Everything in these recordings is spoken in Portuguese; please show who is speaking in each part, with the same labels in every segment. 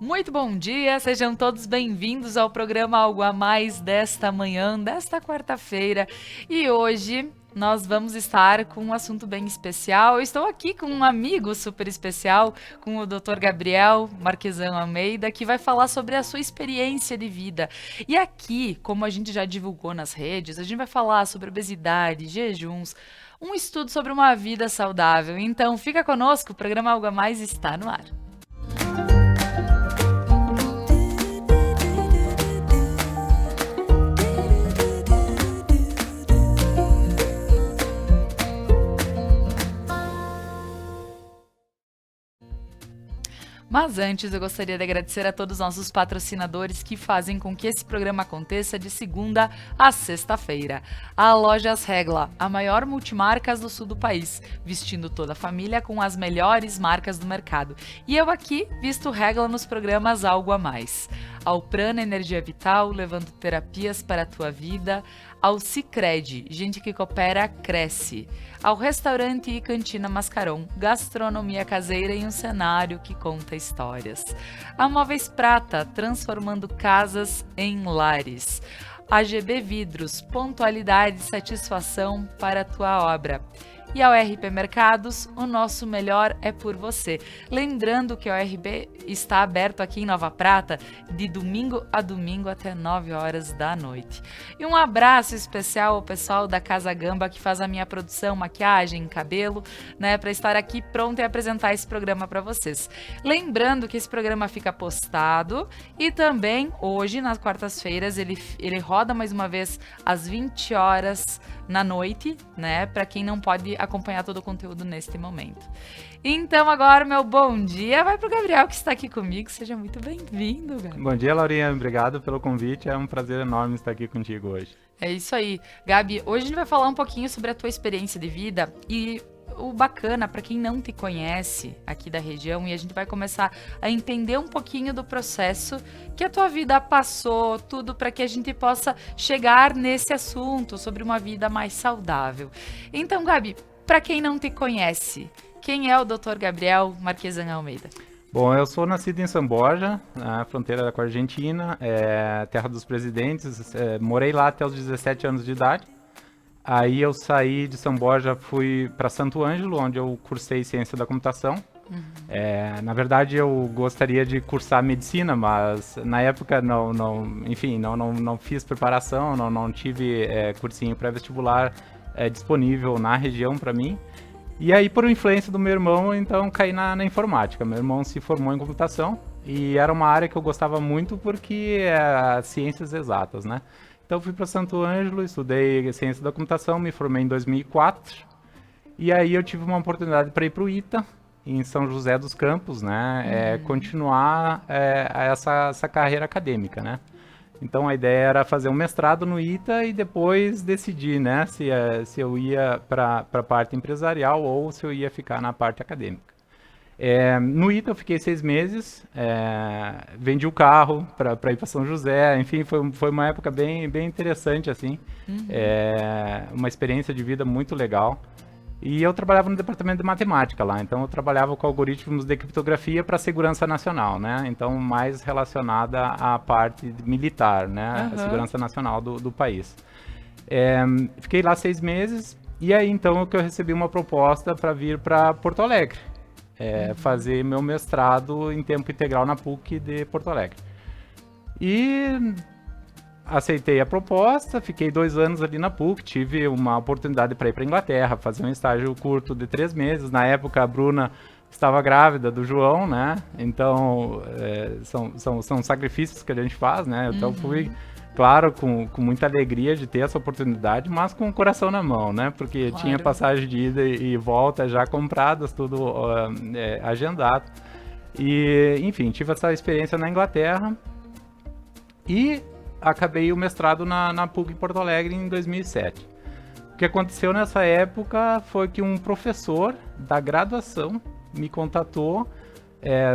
Speaker 1: Muito bom dia, sejam todos bem-vindos ao programa Algo a Mais desta manhã, desta quarta-feira. E hoje nós vamos estar com um assunto bem especial. Eu estou aqui com um amigo super especial, com o Dr. Gabriel Marquesan Almeida, que vai falar sobre a sua experiência de vida. E aqui, como a gente já divulgou nas redes, a gente vai falar sobre obesidade, jejuns, um estudo sobre uma vida saudável. Então, fica conosco, o programa Algo a Mais está no ar. Mas antes, eu gostaria de agradecer a todos os nossos patrocinadores que fazem com que esse programa aconteça de segunda a sexta-feira. A Lojas Regla, a maior multimarcas do sul do país, vestindo toda a família com as melhores marcas do mercado. E eu aqui visto Regla nos programas Algo a Mais. Ao Prana Energia Vital, levando terapias para a tua vida. Ao Sicredi, gente que coopera, cresce. Ao Restaurante e Cantina Mascaron, gastronomia caseira em um cenário que conta histórias. A Móveis Prata, transformando casas em lares. A GB Vidros, pontualidade e satisfação para a tua obra. E ao RP Mercados, o nosso melhor é por você. Lembrando que o RB está aberto aqui em Nova Prata de domingo a domingo até 9 horas da noite. E um abraço especial ao pessoal da Casa Gamba que faz a minha produção, maquiagem, cabelo, né, para estar aqui pronto e apresentar esse programa para vocês. Lembrando que esse programa fica postado e também hoje, nas quartas-feiras, ele roda mais uma vez às 20 horas na noite, né, para quem não pode acompanhar todo o conteúdo neste momento. Então agora meu bom dia vai pro Gabriel que está aqui comigo. Seja muito bem-vindo, Gabi.
Speaker 2: Bom dia, Laurinha. Obrigado pelo convite. É um prazer enorme estar aqui contigo hoje.
Speaker 1: É isso aí. Gabi, hoje a gente vai falar um pouquinho sobre a tua experiência de vida e o bacana para quem não te conhece aqui da região, e a gente vai começar a entender um pouquinho do processo que a tua vida passou, tudo para que a gente possa chegar nesse assunto sobre uma vida mais saudável. Então, Gabi, para quem não te conhece, quem é o Dr. Gabriel Marquesan Almeida?
Speaker 2: Bom, eu sou nascido em São Borja, na fronteira com a Argentina, terra dos presidentes. Morei lá até os 17 anos de idade. Aí eu saí de São Borja, fui para Santo Ângelo, onde eu cursei ciência da computação. Na verdade, eu gostaria de cursar medicina, mas na época não fiz preparação, não tive cursinho pré-vestibular disponível na região para mim. E aí, por influência do meu irmão, então caí na informática. Meu irmão se formou em computação e era uma área que eu gostava muito porque é ciências exatas, né? Então fui para Santo Ângelo, estudei ciência da computação, me formei em 2004. E aí eu tive uma oportunidade para ir para o ITA, em São José dos Campos, né? Continuar essa carreira acadêmica, né? Então a ideia era fazer um mestrado no ITA e depois decidir, né, se eu ia para a parte empresarial ou se eu ia ficar na parte acadêmica. No ITA eu fiquei 6 meses, vendi o carro para ir para São José, enfim, foi uma época bem interessante, assim, uma experiência de vida muito legal. E eu trabalhava no departamento de matemática lá, então eu trabalhava com algoritmos de criptografia para a segurança nacional, né? Então mais relacionada à parte militar, né? A segurança nacional do país. Fiquei lá 6 meses e aí então que eu recebi uma proposta para vir para Porto Alegre, fazer meu mestrado em tempo integral na PUC de Porto Alegre. E aceitei a proposta, fiquei 2 anos ali na PUC, tive uma oportunidade para ir para a Inglaterra, fazer um estágio curto de 3 meses. Na época a Bruna estava grávida do João, né? Então são sacrifícios que a gente faz, né? Então fui, claro, com muita alegria de ter essa oportunidade, mas com o coração na mão, né? Porque tinha passagem de ida e volta já compradas, tudo agendado. E, enfim, tive essa experiência na Inglaterra e acabei o mestrado na PUC em Porto Alegre em 2007. O que aconteceu nessa época foi que um professor da graduação me contatou,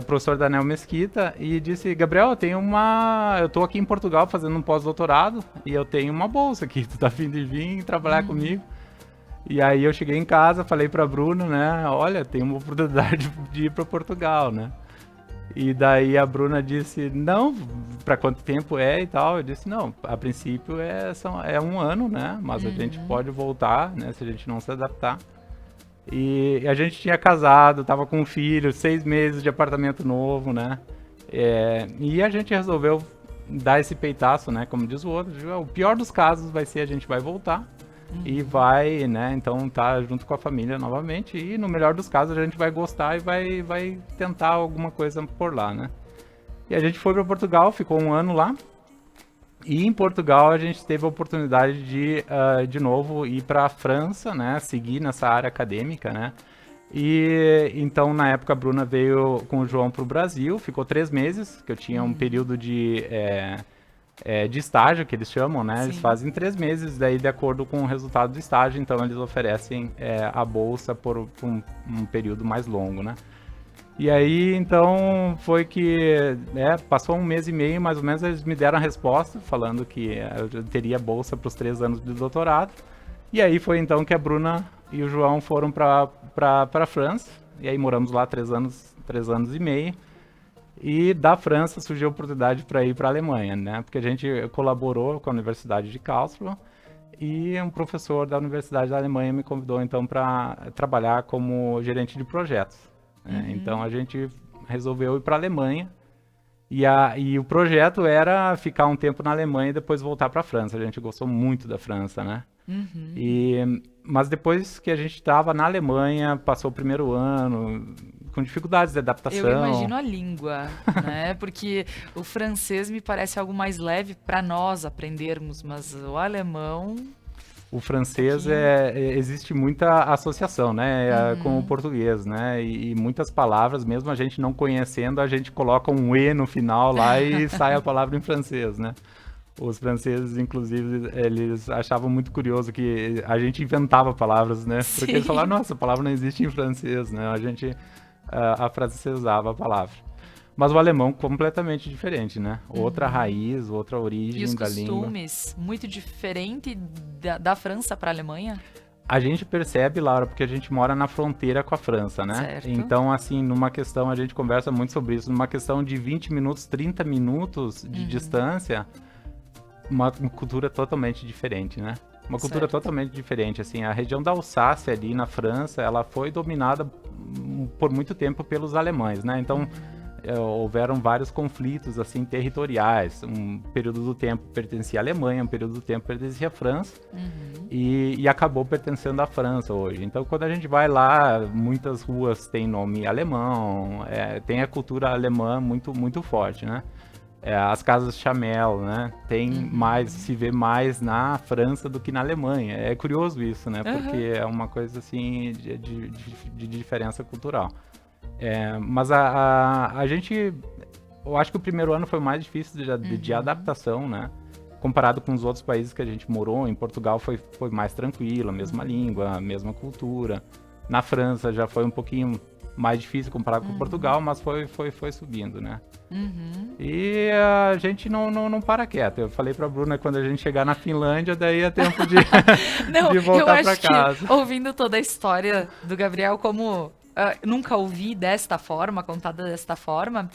Speaker 2: professor Daniel Mesquita, e disse: Gabriel, eu tô aqui em Portugal fazendo um pós-doutorado e eu tenho uma bolsa aqui, tu tá a fim de vir trabalhar comigo? E aí eu cheguei em casa, falei pra Bruna, né, olha, tem uma oportunidade de ir para Portugal, né? E daí a Bruna disse, não, para quanto tempo é e tal? Eu disse, não, a princípio é um ano, né? Mas a gente pode voltar, né? Se a gente não se adaptar. E a gente tinha casado, tava com um filho, 6 meses de apartamento novo, né? E a gente resolveu dar esse peitaço, né? Como diz o outro, o pior dos casos vai ser a gente vai voltar e vai, né? Então tá junto com a família novamente e no melhor dos casos a gente vai gostar e vai tentar alguma coisa por lá, né? E a gente foi para Portugal, ficou um ano lá. E em Portugal a gente teve a oportunidade de novo, ir para a França, né? Seguir nessa área acadêmica, né? E então, na época, a Bruna veio com o João para o Brasil, ficou 3 meses, que eu tinha um período de estágio, que eles chamam, né? Eles
Speaker 1: Sim.
Speaker 2: fazem 3 meses, daí de acordo com o resultado do estágio, então eles oferecem a bolsa por um período mais longo, né? E aí, então, foi que passou um mês e meio, mais ou menos, eles me deram a resposta, falando que eu teria bolsa para os 3 anos de doutorado. E aí foi então que a Bruna e o João foram para a França, e aí moramos lá 3 anos e meio. E da França surgiu a oportunidade para ir para a Alemanha, né? Porque a gente colaborou com a Universidade de Karlsruhe, e um professor da Universidade da Alemanha me convidou então para trabalhar como gerente de projetos. Então a gente resolveu ir para a Alemanha e o projeto era ficar um tempo na Alemanha e depois voltar para a França. A gente gostou muito da França, né? Mas depois que a gente estava na Alemanha, passou o primeiro ano com dificuldades de adaptação.
Speaker 1: Eu imagino a língua, né? Porque o francês me parece algo mais leve para nós aprendermos, mas o alemão...
Speaker 2: O francês existe muita associação, né, com o português, né, e muitas palavras, mesmo a gente não conhecendo, a gente coloca um E no final lá e sai a palavra em francês, né. Os franceses, inclusive, eles achavam muito curioso que a gente inventava palavras, né, porque eles falavam, nossa, a palavra não existe em francês, né, a gente afrancesava a palavra. Mas o alemão completamente diferente, né? Outra raiz, outra origem da língua.
Speaker 1: E os costumes muito diferente da França para a Alemanha?
Speaker 2: A gente percebe, Laura, porque a gente mora na fronteira com a França, né?
Speaker 1: Certo.
Speaker 2: Então, assim, numa questão, a gente conversa muito sobre isso, numa questão de 20 minutos, 30 minutos de distância, uma cultura totalmente diferente, né? Uma cultura totalmente diferente, assim, a região da Alsácia ali na França, ela foi dominada por muito tempo pelos alemães, né? Então... houveram vários conflitos assim territoriais. Um período do tempo pertencia à Alemanha, um período do tempo pertencia à França e acabou pertencendo à França hoje. Então, quando a gente vai lá, muitas ruas têm nome alemão, tem a cultura alemã muito muito forte, né? As casas Chamel, né? Se vê mais na França do que na Alemanha. É curioso isso, né? Porque é uma coisa assim de diferença cultural. Mas a gente, eu acho que o primeiro ano foi o mais difícil de adaptação, né? Comparado com os outros países que a gente morou, em Portugal foi mais tranquilo, a mesma língua, a mesma cultura. Na França já foi um pouquinho mais difícil comparado com Portugal, mas foi subindo, né? E a gente não para quieto. Eu falei pra Bruna, quando a gente chegar na Finlândia, daí é tempo de, de voltar pra casa.
Speaker 1: Que, ouvindo toda a história do Gabriel, como... nunca ouvi desta forma, contada desta forma,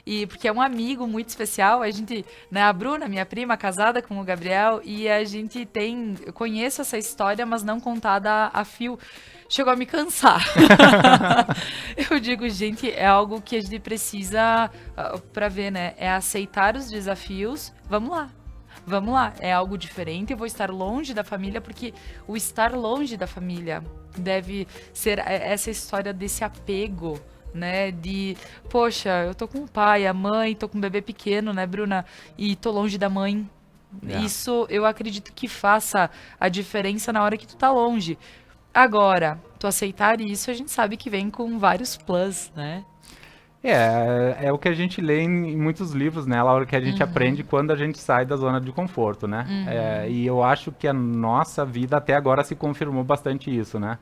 Speaker 1: e porque é um amigo muito especial, a gente, né, a Bruna, minha prima, casada com o Gabriel, e a gente eu conheço essa história, mas não contada a fio, chegou a me cansar. Eu digo, gente, é algo que a gente precisa, pra ver, né, é aceitar os desafios, vamos lá, é algo diferente, eu vou estar longe da família, porque o estar longe da família deve ser essa história desse apego, né, de, poxa, eu tô com o pai, a mãe, tô com um bebê pequeno, né, Bruna, e tô longe da mãe. Isso, eu acredito que faça a diferença na hora que tu tá longe. Agora, tu aceitar isso, a gente sabe que vem com vários plus, né?
Speaker 2: É o que a gente lê em muitos livros, né, Laura, que a gente aprende quando a gente sai da zona de conforto, né? E eu acho que a nossa vida até agora se confirmou bastante isso, né?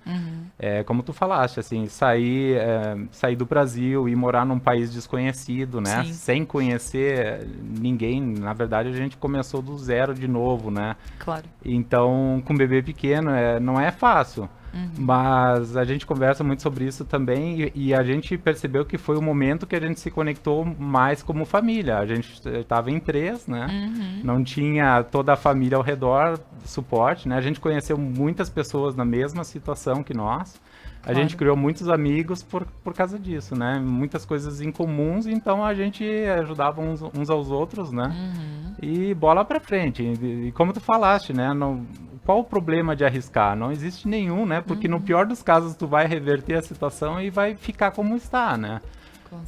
Speaker 2: Como tu falaste, assim, sair do Brasil e morar num país desconhecido, né?
Speaker 1: Sim.
Speaker 2: Sem conhecer ninguém, na verdade a gente começou do zero de novo, né?
Speaker 1: Claro.
Speaker 2: Então, com um bebê pequeno, não é fácil. Mas a gente conversa muito sobre isso também e a gente percebeu que foi o momento que a gente se conectou mais como família. A gente estava em 3, né? Não tinha toda a família ao redor, suporte, né? A gente conheceu muitas pessoas na mesma situação que nós. A gente criou muitos amigos por causa disso, né? Muitas coisas em comuns, então a gente ajudava uns aos outros, né? E bola pra frente. E como tu falaste, né? Qual o problema de arriscar? Não existe nenhum, né? Porque no pior dos casos tu vai reverter a situação e vai ficar como está, né?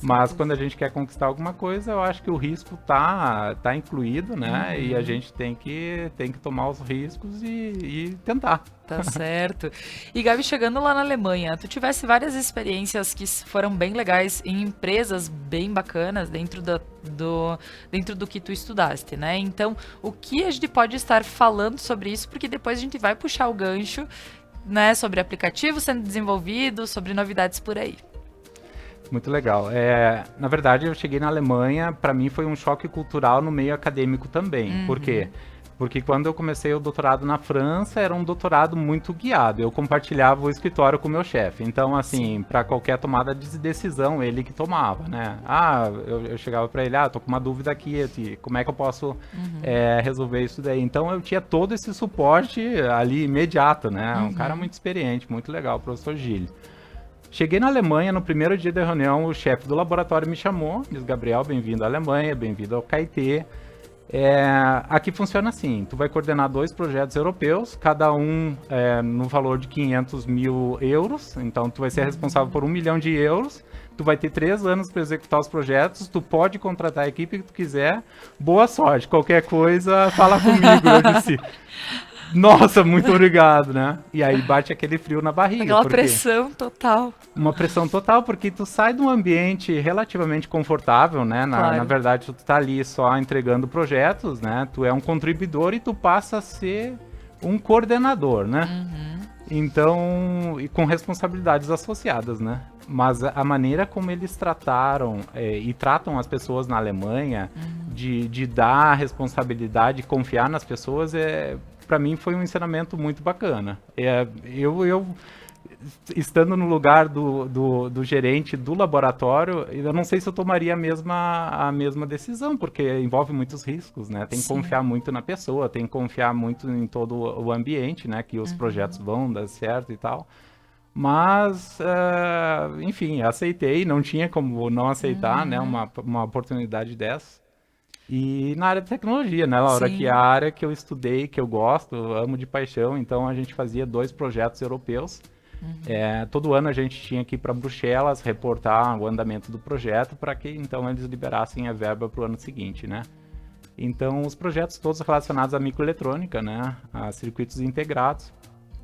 Speaker 2: Mas quando a gente quer conquistar alguma coisa, eu acho que o risco tá incluído, né? E a gente tem que tomar os riscos e tentar.
Speaker 1: Tá certo. E Gabi, chegando lá na Alemanha, tu tivesse várias experiências que foram bem legais em empresas bem bacanas dentro do que tu estudaste, né? Então, o que a gente pode estar falando sobre isso? Porque depois a gente vai puxar o gancho, né? Sobre aplicativos sendo desenvolvidos, sobre novidades por aí.
Speaker 2: Muito legal. Na verdade, eu cheguei na Alemanha, para mim foi um choque cultural no meio acadêmico também. Por quê? Porque quando eu comecei o doutorado na França, era um doutorado muito guiado. Eu compartilhava o escritório com o meu chefe. Então, assim, para qualquer tomada de decisão, ele que tomava, né? Eu chegava para ele, tô com uma dúvida aqui, como é que eu posso resolver isso daí? Então, eu tinha todo esse suporte ali imediato, né? Um cara muito experiente, muito legal, o professor Gilles. Cheguei na Alemanha, no primeiro dia da reunião, o chefe do laboratório me chamou, disse, Gabriel, bem-vindo à Alemanha, bem-vindo ao KIT. Aqui funciona assim, tu vai coordenar 2 projetos europeus, cada um no valor de 500 mil euros, então tu vai ser responsável por 1 milhão de euros, tu vai ter 3 anos para executar os projetos, tu pode contratar a equipe que tu quiser, boa sorte, qualquer coisa, fala comigo, eu disse... Nossa, muito obrigado, né? E aí bate aquele frio na barriga.
Speaker 1: Aquela pressão total.
Speaker 2: Uma pressão total, porque tu sai de um ambiente relativamente confortável, né? Na verdade, tu tá ali só entregando projetos, né? Tu é um contribuidor e tu passa a ser um coordenador, né? Então, e com responsabilidades associadas, né? Mas a maneira como eles trataram e tratam as pessoas na Alemanha, de dar responsabilidade, confiar nas pessoas, para mim foi um ensinamento muito bacana. Eu estando no lugar do gerente do laboratório, eu não sei se eu tomaria a mesma decisão, porque envolve muitos riscos, né? Tem que confiar muito na pessoa, tem que confiar muito em todo o ambiente, né? Que os projetos vão dar certo e tal. Mas, enfim, aceitei, não tinha como não aceitar, né? Uma oportunidade dessa. E na área de tecnologia, né, Laura? Que é a área que eu estudei, que eu gosto, amo de paixão. Então a gente fazia 2 projetos europeus. Todo ano a gente tinha que ir para Bruxelas reportar o andamento do projeto para que então eles liberassem a verba para o ano seguinte, né? Então os projetos todos relacionados à microeletrônica, né, a circuitos integrados.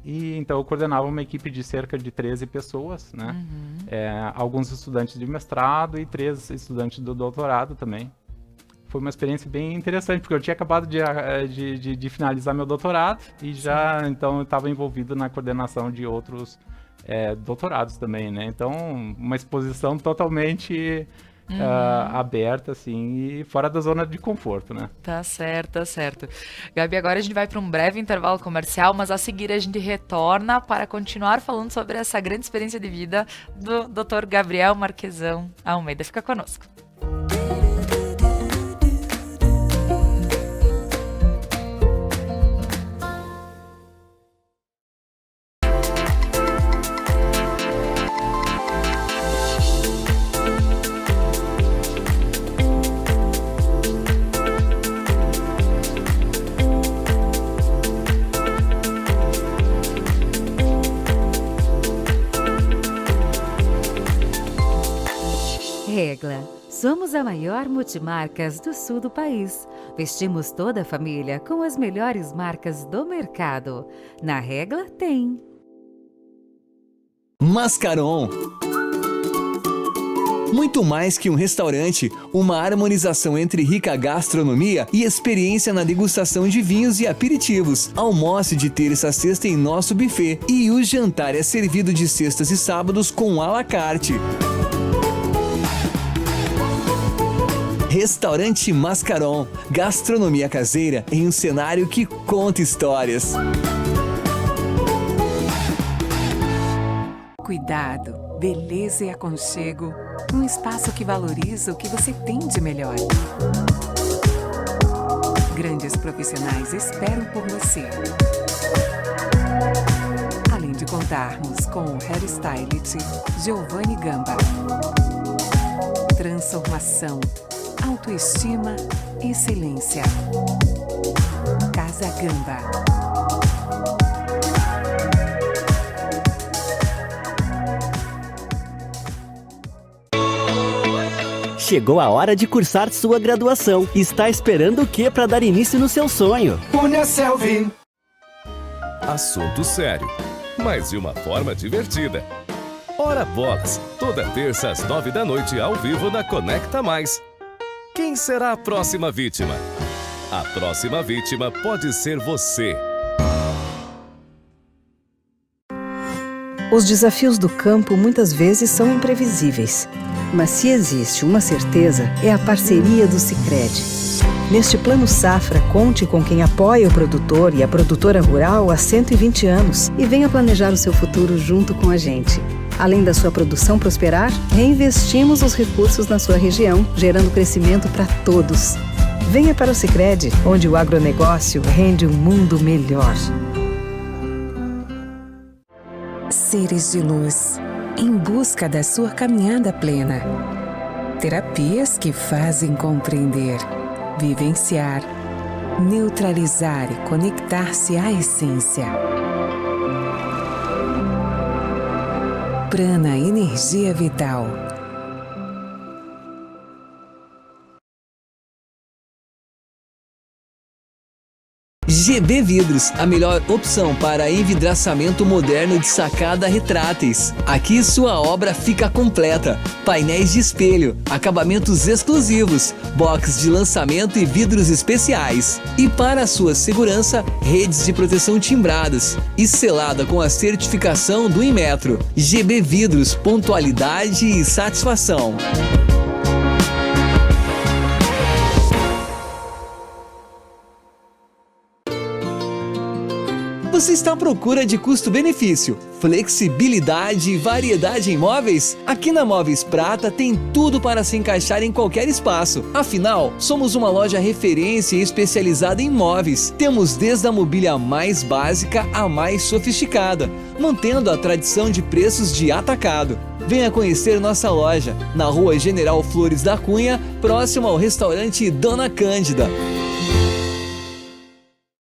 Speaker 2: E então eu coordenava uma equipe de cerca de 13 pessoas, né? Alguns estudantes de mestrado e 3 estudantes do doutorado também. Foi uma experiência bem interessante, porque eu tinha acabado de finalizar meu doutorado e já, então, eu estava envolvido na coordenação de outros doutorados também, né? Então, uma exposição totalmente aberta, assim, e fora da zona de conforto, né?
Speaker 1: Tá certo, tá certo. Gabi, agora a gente vai para um breve intervalo comercial, mas a seguir a gente retorna para continuar falando sobre essa grande experiência de vida do Dr. Gabriel Marquesão Almeida. Fica conosco.
Speaker 3: Regla. Somos a maior multimarcas do sul do país. Vestimos toda a família com as melhores marcas do mercado. Na Regla tem.
Speaker 4: Mascaron. Muito mais que um restaurante, uma harmonização entre rica gastronomia e experiência na degustação de vinhos e aperitivos. Almoce de terça a sexta em nosso buffet e o jantar é servido de sextas e sábados com à la carte. Restaurante Mascaron, gastronomia caseira em um cenário que conta histórias.
Speaker 5: Cuidado, beleza e aconchego. Um espaço que valoriza o que você tem de melhor. Grandes profissionais esperam por você. Além de contarmos com o hairstylist Giovanni Gamba. Transformação, autoestima, excelência. Casa Gamba.
Speaker 6: Chegou a hora de cursar sua graduação. Está esperando o que para dar início no seu sonho?
Speaker 7: Uniaselv.
Speaker 8: Assunto sério, mas de uma forma divertida. Ora bolas, toda terça às 9 da noite ao vivo na Conecta Mais. Quem será a próxima vítima? A próxima vítima pode ser você.
Speaker 9: Os desafios do campo muitas vezes são imprevisíveis. Mas se existe uma certeza, é a parceria do Sicredi. Neste Plano Safra, conte com quem apoia o produtor e a produtora rural há 120 anos e venha planejar o seu futuro junto com a gente. Além da sua produção prosperar, reinvestimos os recursos na sua região, gerando crescimento para todos. Venha para o Sicredi, onde o agronegócio rende um mundo melhor.
Speaker 5: Seres de luz, em busca da sua caminhada plena. Terapias que fazem compreender, vivenciar, neutralizar e conectar-se à essência. Prana Energia Vital.
Speaker 4: GB Vidros, a melhor opção para envidraçamento moderno de sacada retráteis. Aqui sua obra fica completa. Painéis de espelho, acabamentos exclusivos, box de lançamento e vidros especiais. E para a sua segurança, redes de proteção timbradas e selada com a certificação do Inmetro. GB Vidros, pontualidade e satisfação. Você está à procura de custo-benefício, flexibilidade e variedade em móveis? Aqui na Móveis Prata tem tudo para se encaixar em qualquer espaço. Afinal, somos uma loja referência especializada em móveis. Temos desde a mobília mais básica à mais sofisticada, mantendo a tradição de preços de atacado. Venha conhecer nossa loja, na Rua General Flores da Cunha, próximo ao restaurante Dona Cândida.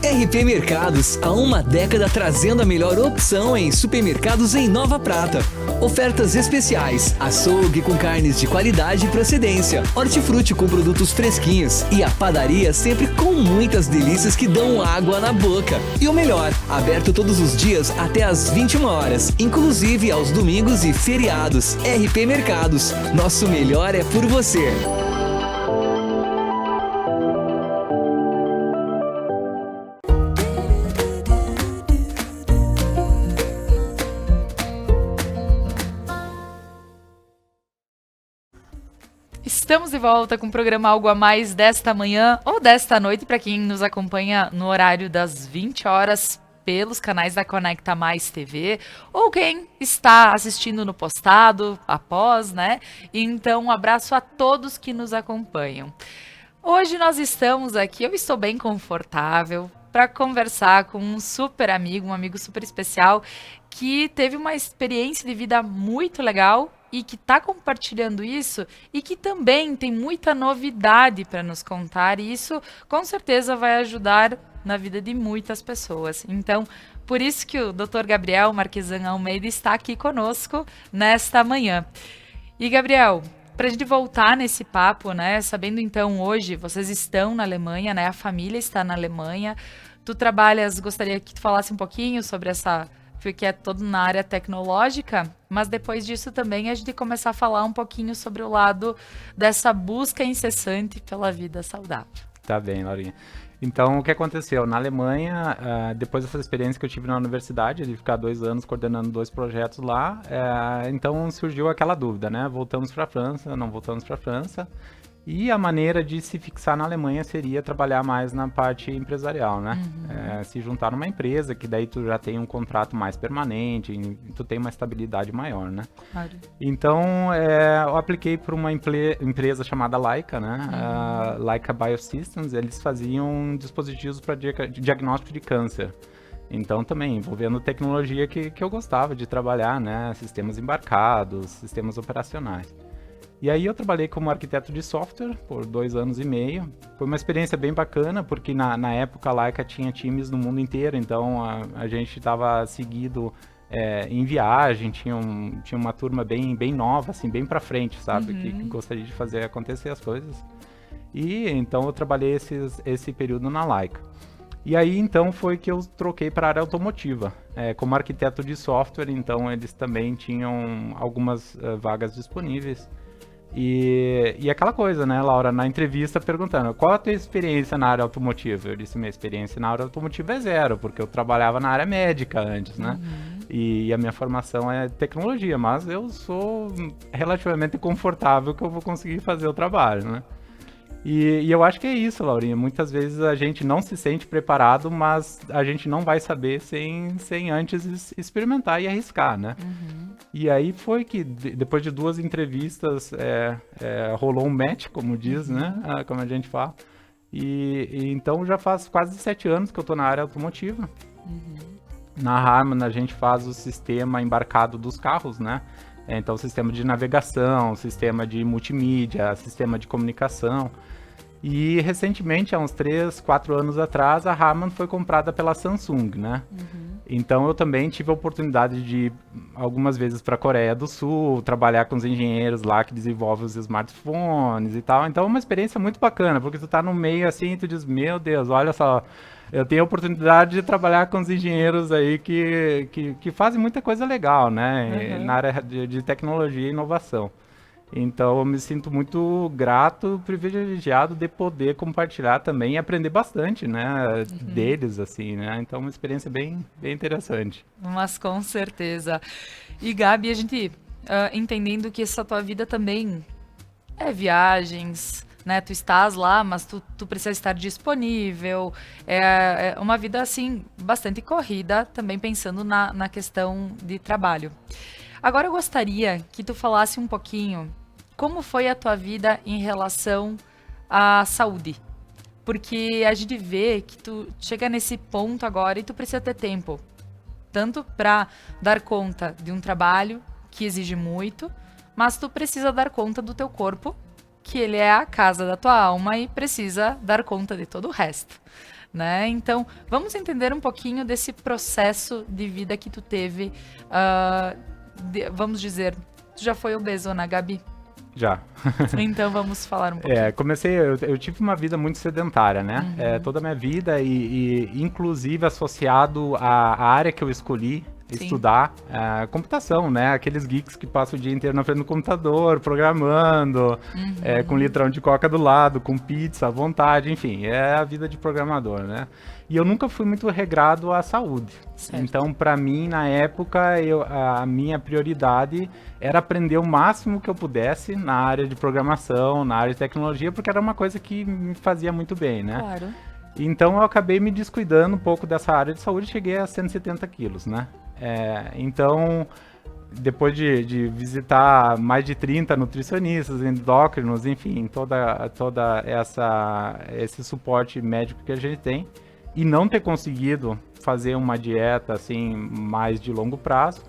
Speaker 4: RP Mercados, há uma década trazendo a melhor opção em supermercados em Nova Prata. Ofertas especiais, açougue com carnes de qualidade e procedência, hortifruti com produtos fresquinhos e a padaria sempre com muitas delícias que dão água na boca. E o melhor, aberto todos os dias até às 21 horas, inclusive aos domingos e feriados. RP Mercados, nosso melhor é por você.
Speaker 1: Estamos de volta com o programa Algo a Mais desta manhã ou desta noite, para quem nos acompanha no horário das 20 horas pelos canais da Conecta Mais TV, ou quem está assistindo no postado após, né? Então, um abraço a todos que nos acompanham. Hoje nós estamos aqui, eu estou bem confortável para conversar com um super amigo, um amigo super especial, que teve uma experiência de vida muito legal e que está compartilhando isso e que também tem muita novidade para nos contar, e isso com certeza vai ajudar na vida de muitas pessoas. Então, por isso que o Dr. Gabriel Marquesan Almeida está aqui conosco nesta manhã. E Gabriel, para a gente voltar nesse papo, né, sabendo então hoje, vocês estão na Alemanha, né, a família está na Alemanha, tu trabalhas, gostaria que tu falasse um pouquinho sobre essa, porque é todo na área tecnológica, mas depois disso também a gente começar a falar um pouquinho sobre o lado dessa busca incessante pela vida saudável.
Speaker 2: Tá bem, Laurinha. Então, o que aconteceu? Na Alemanha, depois dessa experiência que eu tive na universidade, de ficar 2 anos coordenando 2 projetos lá, então surgiu aquela dúvida, né? Voltamos para a França, não voltamos para a França. E a maneira de se fixar na Alemanha seria trabalhar mais na parte empresarial, né? Se juntar numa empresa, que daí tu já tem um contrato mais permanente, tu tem uma estabilidade maior, né?
Speaker 1: Claro.
Speaker 2: Então, eu apliquei para uma empresa chamada Leica, né? Leica Biosystems, eles faziam dispositivos para diagnóstico de câncer. Então, também envolvendo tecnologia que eu gostava de trabalhar, né? Sistemas embarcados, sistemas operacionais. E aí eu trabalhei como arquiteto de software por 2 anos e meio. Foi uma experiência bem bacana, porque na época a Leica tinha times no mundo inteiro, então a gente estava seguido em viagem, tinha uma turma bem nova, assim, bem pra frente, sabe? Que gostaria de fazer acontecer as coisas. E então eu trabalhei esse período na Leica. E aí então foi que eu troquei para a área automotiva. Como arquiteto de software, então eles também tinham algumas vagas disponíveis. E aquela coisa, né, Laura, na entrevista perguntando, qual a tua experiência na área automotiva? Eu disse, minha experiência na área automotiva é 0, porque eu trabalhava na área médica antes, né? E a minha formação é tecnologia, mas eu sou relativamente confortável que eu vou conseguir fazer o trabalho, né? E eu acho que é isso, Laurinha. Muitas vezes a gente não se sente preparado, mas a gente não vai saber sem antes experimentar e arriscar, né? E aí foi que, depois de 2 entrevistas, rolou um match, como diz, né? Como a gente fala. E então já faz quase 7 anos que eu tô na área automotiva. Na Harman a gente faz o sistema embarcado dos carros, né? Então, sistema de navegação, sistema de multimídia, sistema de comunicação. E, recentemente, há uns 3, 4 anos atrás, a Harman foi comprada pela Samsung, né? Então, eu também tive a oportunidade de ir algumas vezes para a Coreia do Sul, trabalhar com os engenheiros lá que desenvolvem os smartphones e tal. Então, é uma experiência muito bacana, porque tu tá no meio assim e tu diz, meu Deus, olha só... Eu tenho a oportunidade de trabalhar com os engenheiros aí que fazem muita coisa legal, né? Na área de tecnologia e inovação. Então, eu me sinto muito grato, privilegiado de poder compartilhar também e aprender bastante, né? Deles, assim, né? Então, uma experiência bem interessante.
Speaker 1: Mas com certeza. E, Gabi, a gente entendendo que essa tua vida também é viagens... Né, tu estás lá, mas tu precisa estar disponível. É uma vida, assim, bastante corrida, também pensando na questão de trabalho. Agora eu gostaria que tu falasse um pouquinho como foi a tua vida em relação à saúde. Porque a gente vê que tu chega nesse ponto agora e tu precisa ter tempo. Tanto para dar conta de um trabalho que exige muito, mas tu precisa dar conta do teu corpo, que ele é a casa da tua alma e precisa dar conta de todo o resto, né? Então, vamos entender um pouquinho desse processo de vida que tu teve, vamos dizer, tu já foi obesona, Gabi?
Speaker 2: Já.
Speaker 1: Então, vamos falar um pouquinho.
Speaker 2: Eu tive uma vida muito sedentária, né? Toda a minha vida e inclusive associado à área que eu escolhi, estudar computação, né? Aqueles geeks que passam o dia inteiro na frente do computador, programando, com litrão de coca do lado, com pizza à vontade, enfim, é a vida de programador, né? E eu nunca fui muito regrado à saúde. Certo. Então, para mim, na época, a minha prioridade era aprender o máximo que eu pudesse na área de programação, na área de tecnologia, porque era uma coisa que me fazia muito bem, né?
Speaker 1: Claro.
Speaker 2: Então, eu acabei me descuidando um pouco dessa área de saúde e cheguei a 170 quilos, né? Então, depois de visitar mais de 30 nutricionistas, endócrinos, enfim, toda esse suporte médico que a gente tem, e não ter conseguido fazer uma dieta assim mais de longo prazo,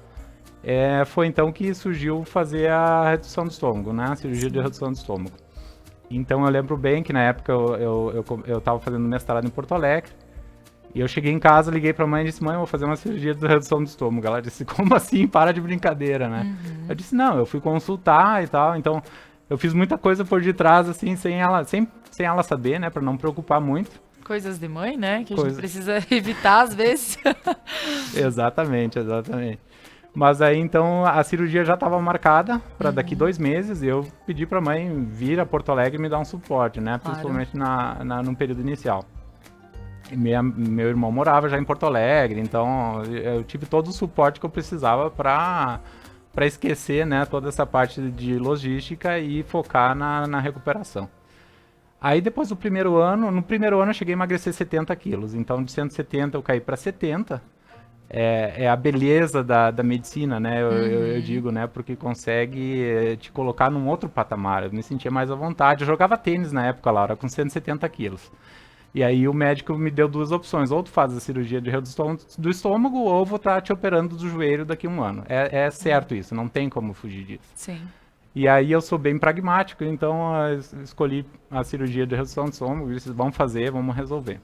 Speaker 2: foi então que surgiu fazer a redução do estômago, né? A cirurgia de redução do estômago. Então, eu lembro bem que na época eu estava fazendo mestrado em Porto Alegre. E eu cheguei em casa, liguei pra mãe e disse, mãe, eu vou fazer uma cirurgia de redução do estômago. Ela disse, como assim? Para de brincadeira, né? Eu disse, não, eu fui consultar e tal, então eu fiz muita coisa por detrás, assim, sem ela saber, né, pra não preocupar muito.
Speaker 1: Coisas de mãe, né, que a gente precisa evitar às vezes.
Speaker 2: Exatamente. Mas aí, então, a cirurgia já estava marcada para daqui 2 meses e eu pedi pra mãe vir a Porto Alegre e me dar um suporte, né, principalmente no período inicial. Meu irmão morava já em Porto Alegre, então eu tive todo o suporte que eu precisava para esquecer, né, toda essa parte de logística e focar na recuperação. Aí depois do primeiro ano, no primeiro ano eu cheguei a emagrecer 70 quilos. Então de 170 eu caí para 70. É a beleza da medicina, né? Eu digo, né? Porque consegue te colocar num outro patamar. Eu me sentia mais à vontade. Eu jogava tênis na época, Laura, com 170 quilos. E aí o médico me deu duas opções. Ou tu faz a cirurgia de redução do estômago, ou vou estar te operando do joelho daqui a um ano. É certo isso, não tem como fugir disso.
Speaker 1: Sim.
Speaker 2: E aí eu sou bem pragmático, então escolhi a cirurgia de redução de estômago, disse, vamos fazer, vamos resolver.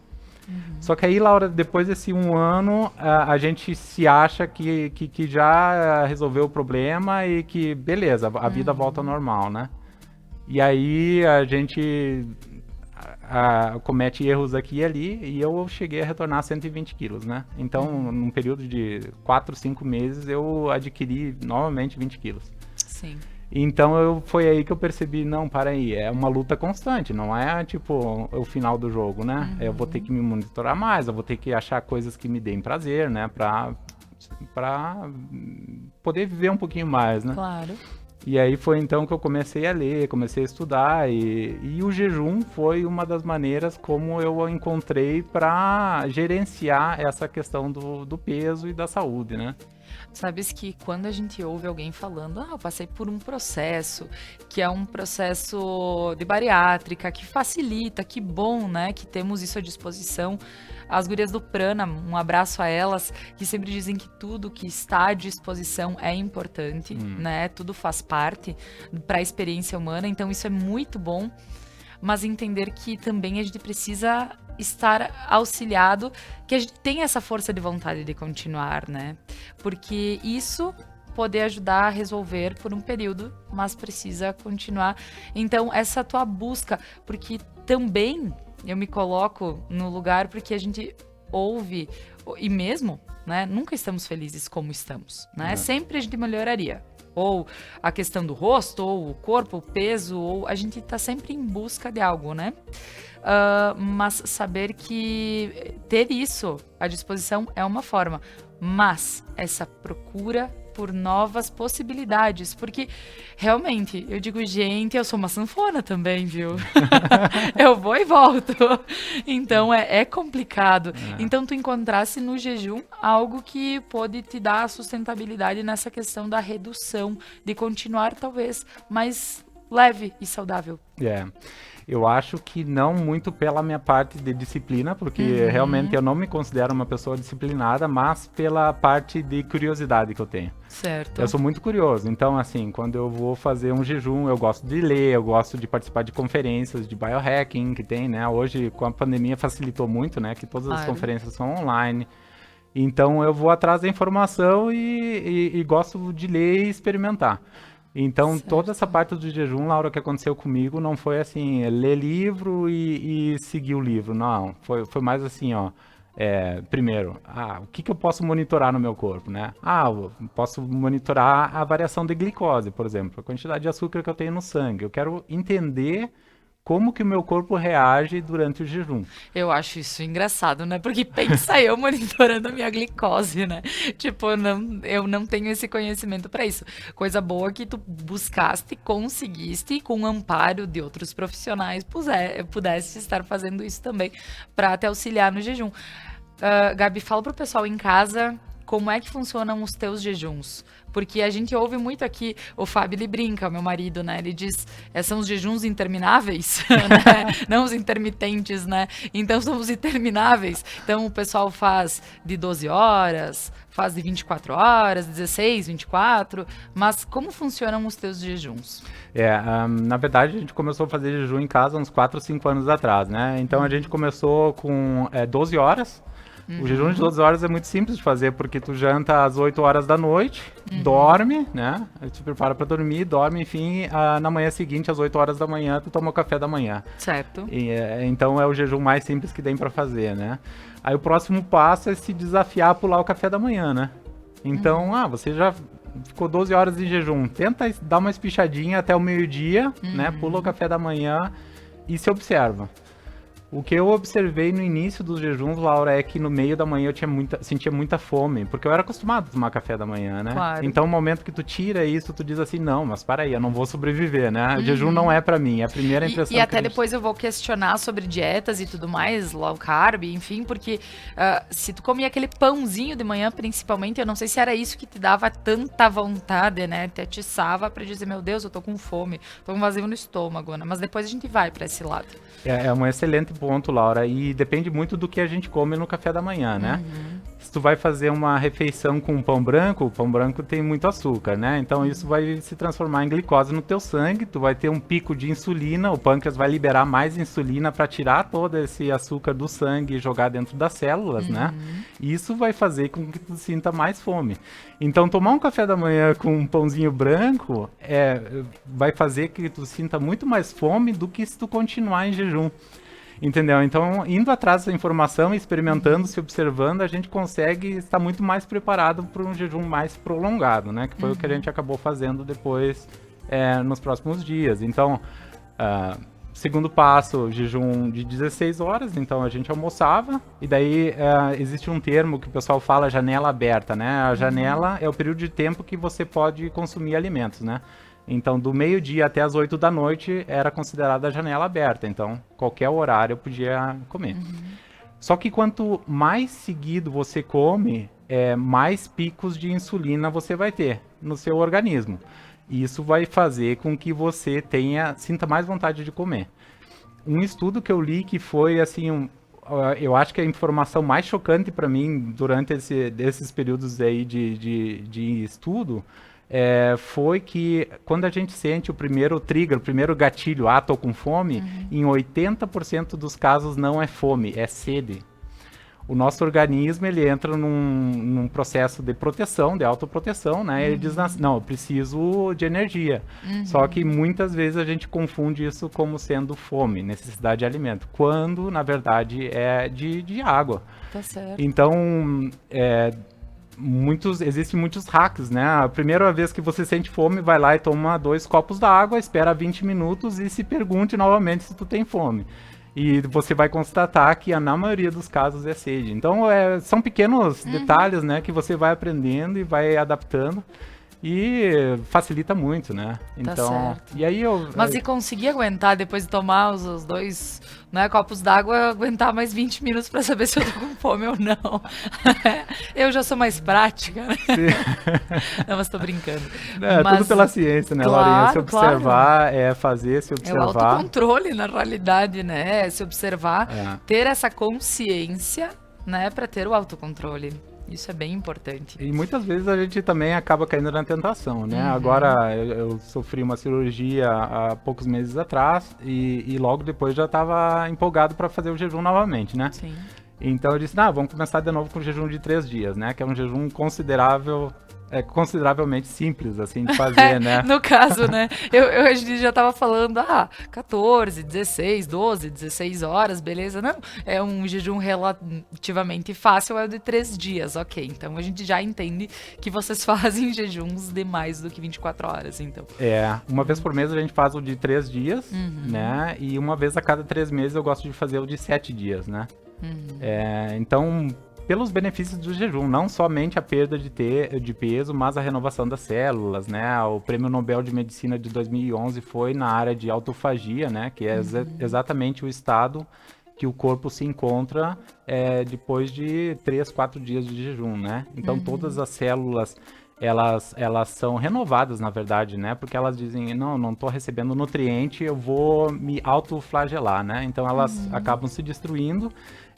Speaker 2: Só que aí, Laura, depois desse um ano, a gente se acha que já resolveu o problema e que, beleza, a vida volta ao normal, né? E aí a gente comete erros aqui e ali, e eu cheguei a retornar 120 quilos, né? Então, num período de 4, 5 meses, eu adquiri novamente 20 quilos.
Speaker 1: Sim.
Speaker 2: Então foi aí que eu percebi, não, para aí, é uma luta constante, não é tipo o final do jogo, né? Eu vou ter que me monitorar mais, eu vou ter que achar coisas que me deem prazer, né? Pra poder viver um pouquinho mais, né?
Speaker 1: Claro.
Speaker 2: E aí foi então que eu comecei a ler, comecei a estudar e o jejum foi uma das maneiras como eu encontrei para gerenciar essa questão do peso e da saúde, né?
Speaker 1: Sabes que quando a gente ouve alguém falando, eu passei por um processo, que é um processo de bariátrica, que facilita, que bom, né, que temos isso à disposição. As gurias do Prana, um abraço a elas, que sempre dizem que tudo que está à disposição é importante, né, tudo faz parte para a experiência humana, então isso é muito bom, mas entender que também a gente precisa estar auxiliado, que a gente tenha essa força de vontade de continuar, né? Porque isso poder ajudar a resolver por um período, mas precisa continuar. Então, essa tua busca, porque também eu me coloco no lugar porque a gente ouve, e mesmo, né, nunca estamos felizes como estamos, né? Sempre a gente melhoraria. Ou a questão do rosto, ou o corpo, o peso, ou a gente tá sempre em busca de algo, né? Mas saber que ter isso à disposição é uma forma, mas essa procura por novas possibilidades, porque realmente, eu digo, gente, eu sou uma sanfona também, viu? Eu vou e volto. Então, é complicado. Então, tu encontrasse no jejum algo que pode te dar a sustentabilidade nessa questão da redução, de continuar, talvez, mais leve e saudável.
Speaker 2: Eu acho que não muito pela minha parte de disciplina, porque realmente eu não me considero uma pessoa disciplinada, mas pela parte de curiosidade que eu tenho.
Speaker 1: Certo.
Speaker 2: Eu sou muito curioso, então assim, quando eu vou fazer um jejum, eu gosto de ler, eu gosto de participar de conferências de biohacking que tem, né? Hoje, com a pandemia, facilitou muito, né? Que todas as conferências são online. Então, eu vou atrás da informação e gosto de ler e experimentar. Então, toda essa parte do jejum, Laura, que aconteceu comigo, não foi assim, ler livro e seguir o livro, não. Foi mais assim, ó, primeiro, o que eu posso monitorar no meu corpo, né? Eu posso monitorar a variação de glicose, por exemplo, a quantidade de açúcar que eu tenho no sangue. Eu quero entender como que o meu corpo reage durante o jejum.
Speaker 1: Eu acho isso engraçado, né? Porque pensa eu monitorando a minha glicose, né? Tipo, eu não tenho esse conhecimento para isso. Coisa boa que tu buscaste, conseguiste, com o amparo de outros profissionais, pudesse estar fazendo isso também para te auxiliar no jejum. Gabi, fala pro pessoal em casa como é que funcionam os teus jejuns. Porque a gente ouve muito aqui, o Fábio, ele brinca, meu marido, né? Ele diz, são os jejuns intermináveis, né? Não os intermitentes, né? Então, são os intermináveis. Então, o pessoal faz de 12 horas, faz de 24 horas, 16, 24. Mas como funcionam os teus jejuns?
Speaker 2: Na verdade, a gente começou a fazer jejum em casa uns 4, 5 anos atrás, né? Então, a gente começou com 12 horas. O jejum de 12 horas é muito simples de fazer, porque tu janta às 8 horas da noite, dorme, né? Tu prepara pra dormir, dorme, enfim, na manhã seguinte, às 8 horas da manhã, tu toma o café da manhã.
Speaker 1: Certo.
Speaker 2: Então é o jejum mais simples que tem pra fazer, né? Aí o próximo passo é se desafiar a pular o café da manhã, né? Então, você já ficou 12 horas de jejum, tenta dar uma espichadinha até o meio-dia, né? Pula o café da manhã e se observa. O que eu observei no início dos jejuns, Laura, é que no meio da manhã eu sentia muita fome, porque eu era acostumado a tomar café da manhã, né?
Speaker 1: Claro.
Speaker 2: Então, no momento que tu tira isso, tu diz assim, não, mas para aí, eu não vou sobreviver, né? O jejum não é pra mim, é a primeira impressão
Speaker 1: E
Speaker 2: que
Speaker 1: até
Speaker 2: a gente...
Speaker 1: depois eu vou questionar sobre dietas e tudo mais, low carb, enfim, porque se tu comia aquele pãozinho de manhã, principalmente, eu não sei se era isso que te dava tanta vontade, né? Te atiçava pra dizer, meu Deus, eu tô com fome, tô com vazio no estômago, né? Mas depois a gente vai pra esse lado.
Speaker 2: É um excelente ponto, Laura, e depende muito do que a gente come no café da manhã, né? Se tu vai fazer uma refeição com pão branco, o pão branco tem muito açúcar, né? Então isso vai se transformar em glicose no teu sangue, tu vai ter um pico de insulina, o pâncreas vai liberar mais insulina para tirar todo esse açúcar do sangue e jogar dentro das células, né? E isso vai fazer com que tu sinta mais fome. Então tomar um café da manhã com um pãozinho branco vai fazer que tu sinta muito mais fome do que se tu continuar em jejum. Entendeu? Então, indo atrás dessa informação, experimentando, se observando, a gente consegue estar muito mais preparado para um jejum mais prolongado, né? Que foi o que a gente acabou fazendo depois nos próximos dias. Então, segundo passo, jejum de 16 horas, então a gente almoçava, e daí existe um termo que o pessoal fala janela aberta, né? A janela é o período de tempo que você pode consumir alimentos, né? Então, do meio-dia até as 8 da noite era considerada a janela aberta. Então, qualquer horário eu podia comer. Só que quanto mais seguido você come, mais picos de insulina você vai ter no seu organismo. E isso vai fazer com que você sinta mais vontade de comer. Um estudo que eu li que foi assim, eu acho que a informação mais chocante para mim durante esses períodos aí de estudo, foi que quando a gente sente o primeiro trigger, o primeiro gatilho, tô com fome, em 80% dos casos não é fome, é sede. O nosso organismo, ele entra num processo de proteção, de autoproteção, né? Ele diz, não, eu preciso de energia. Só que muitas vezes a gente confunde isso como sendo fome, necessidade de alimento, quando, na verdade, é de água.
Speaker 1: Tá certo.
Speaker 2: Então, existem muitos hacks, né? A primeira vez que você sente fome, vai lá e toma 2 copos d'água, espera 20 minutos e se pergunte novamente se tu tem fome. E você vai constatar que na maioria dos casos é sede. Então, são pequenos detalhes, né, que você vai aprendendo e vai adaptando. E facilita muito, né? Então,
Speaker 1: certo.
Speaker 2: E aí
Speaker 1: Mas e conseguir aguentar, depois de tomar os 2 copos d'água, aguentar mais 20 minutos pra saber se eu tô com fome ou não? Eu já sou mais prática, né? Não, mas tô brincando.
Speaker 2: Tudo pela ciência, né,
Speaker 1: claro,
Speaker 2: Laurinha? Se observar, fazer, se observar.
Speaker 1: É o autocontrole, na realidade, né? Se observar, ter essa consciência, né, pra ter o autocontrole. Isso é bem importante.
Speaker 2: E muitas vezes a gente também acaba caindo na tentação, né? Agora, eu sofri uma cirurgia há poucos meses atrás e logo depois já estava empolgado para fazer o jejum novamente, né?
Speaker 1: Sim.
Speaker 2: Então eu disse, vamos começar de novo com o jejum de 3 dias, né? Que é um jejum consideravelmente simples, assim, de fazer, né?
Speaker 1: No caso, né? A gente já tava falando, 14, 16, 12, 16 horas, beleza? Não, é um jejum relativamente fácil, é o de 3 dias, ok. Então a gente já entende que vocês fazem jejuns de mais do que 24 horas, então.
Speaker 2: Uma vez por mês a gente faz o de 3 dias, né? E uma vez a cada 3 meses eu gosto de fazer o de 7 dias, né? Então, pelos benefícios do jejum, não somente a perda de peso, mas a renovação das células, né? O Prêmio Nobel de Medicina de 2011 foi na área de autofagia, né? Que é exatamente o estado que o corpo se encontra depois de 3, 4 dias de jejum, né? Então, todas as células, elas são renovadas, na verdade, né? Porque elas dizem, não estou recebendo nutriente, eu vou me autoflagelar, né? Então, elas acabam se destruindo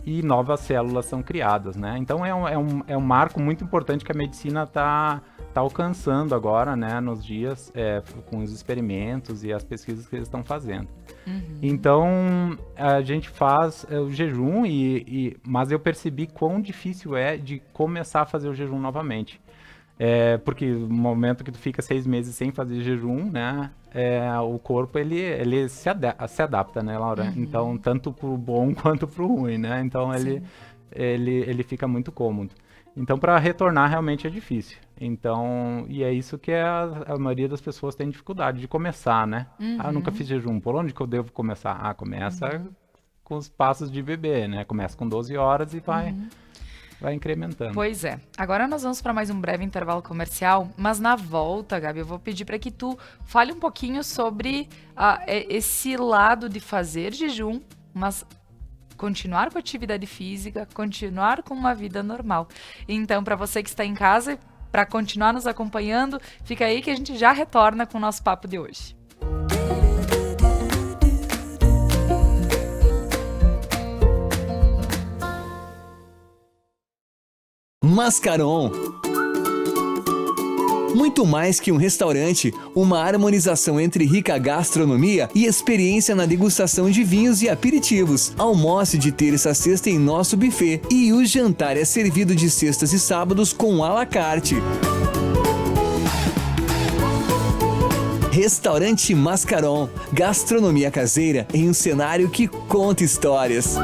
Speaker 2: e novas células são criadas, né? Então é um marco muito importante que a medicina tá alcançando agora, né? Nos dias, com os experimentos e as pesquisas que eles estão fazendo. Então, a gente faz o jejum, mas eu percebi quão difícil é de começar a fazer o jejum novamente. Porque no momento que tu fica 6 meses sem fazer jejum, né? O corpo, ele se adapta, né, Laura? Então, tanto pro bom quanto pro ruim, né? Então, ele fica muito cômodo. Então, para retornar, realmente é difícil. Então, e é isso que a maioria das pessoas tem dificuldade de começar, né? Eu nunca fiz jejum, por onde que eu devo começar? Começa com os passos de bebê, né? Começa com 12 horas e vai incrementando.
Speaker 1: Pois é. Agora nós vamos para mais um breve intervalo comercial, mas na volta, Gabi, eu vou pedir para que tu fale um pouquinho sobre esse lado de fazer jejum, mas continuar com a atividade física, continuar com uma vida normal. Então, para você que está em casa, para continuar nos acompanhando, fica aí que a gente já retorna com o nosso papo de hoje.
Speaker 4: Mascaron. Muito mais que um restaurante, uma harmonização entre rica gastronomia e experiência na degustação de vinhos e aperitivos. Almoce de terça a sexta em nosso buffet e o jantar é servido de sextas e sábados com à la carte. Restaurante Mascaron. Gastronomia caseira em um cenário que conta histórias.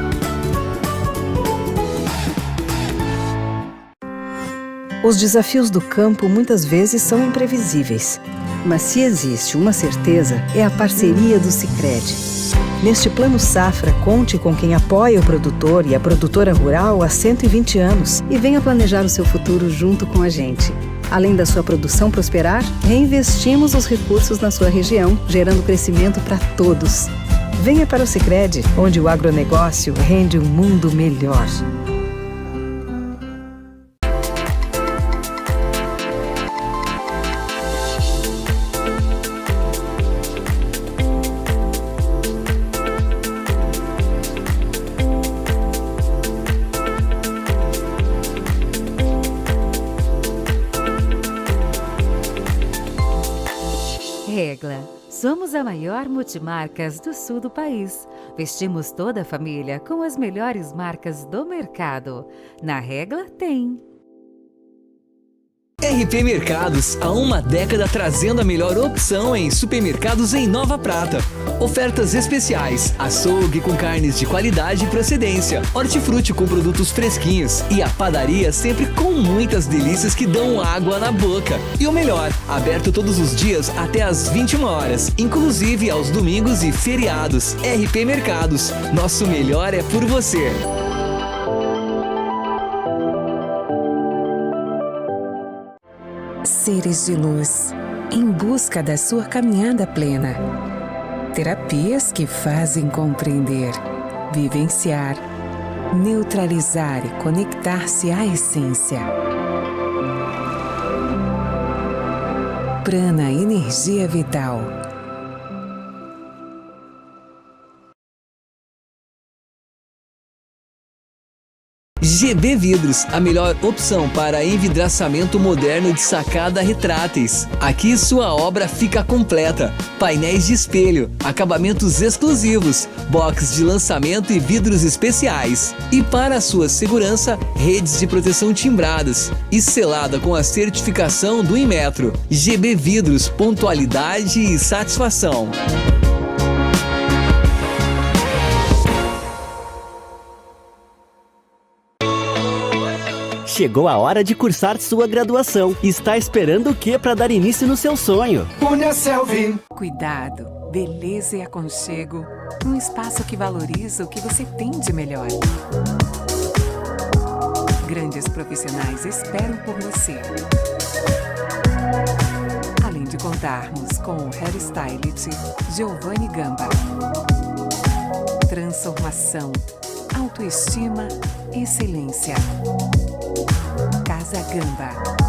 Speaker 9: Os desafios do campo muitas vezes são imprevisíveis, mas se existe uma certeza, é a parceria do Sicredi. Neste Plano Safra, conte com quem apoia o produtor e a produtora rural há 120 anos e venha planejar o seu futuro junto com a gente. Além da sua produção prosperar, reinvestimos os recursos na sua região, gerando crescimento para todos. Venha para o Sicredi, onde o agronegócio rende um mundo melhor.
Speaker 3: Regla. Somos a maior multimarcas do sul do país. Vestimos toda a família com as melhores marcas do mercado. Na Regla tem.
Speaker 4: RP Mercados, há uma década trazendo a melhor opção em supermercados em Nova Prata. Ofertas especiais, açougue com carnes de qualidade e procedência, hortifruti com produtos fresquinhos e a padaria sempre com muitas delícias que dão água na boca. E o melhor, aberto todos os dias até às 21 horas, inclusive aos domingos e feriados. RP Mercados, nosso melhor é por você.
Speaker 5: Seres de luz, em busca da sua caminhada plena. Terapias que fazem compreender, vivenciar, neutralizar e conectar-se à essência. Prana Energia Vital.
Speaker 4: GB Vidros, a melhor opção para envidraçamento moderno de sacada retráteis. Aqui sua obra fica completa. Painéis de espelho, acabamentos exclusivos, box de lançamento e vidros especiais. E para sua segurança, redes de proteção timbradas e selada com a certificação do Inmetro. GB Vidros, pontualidade e satisfação.
Speaker 6: Chegou a hora de cursar sua graduação. Está esperando o que para dar início no seu sonho?
Speaker 5: Cuidado, beleza e aconchego. Um espaço que valoriza o que você tem de melhor. Grandes profissionais esperam por você. Além de contarmos com o hairstylist Giovanni Gamba. Transformação, autoestima, excelência. Casa Gamba.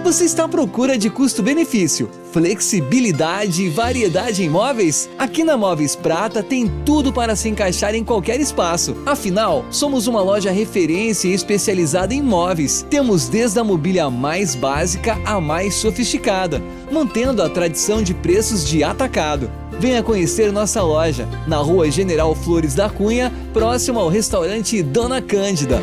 Speaker 4: Você está à procura de custo-benefício, flexibilidade e variedade em móveis? Aqui na Móveis Prata tem tudo para se encaixar em qualquer espaço. Afinal, somos uma loja referência e especializada em móveis. Temos desde a mobília mais básica à mais sofisticada, mantendo a tradição de preços de atacado. Venha conhecer nossa loja, na Rua General Flores da Cunha, próximo ao restaurante Dona Cândida.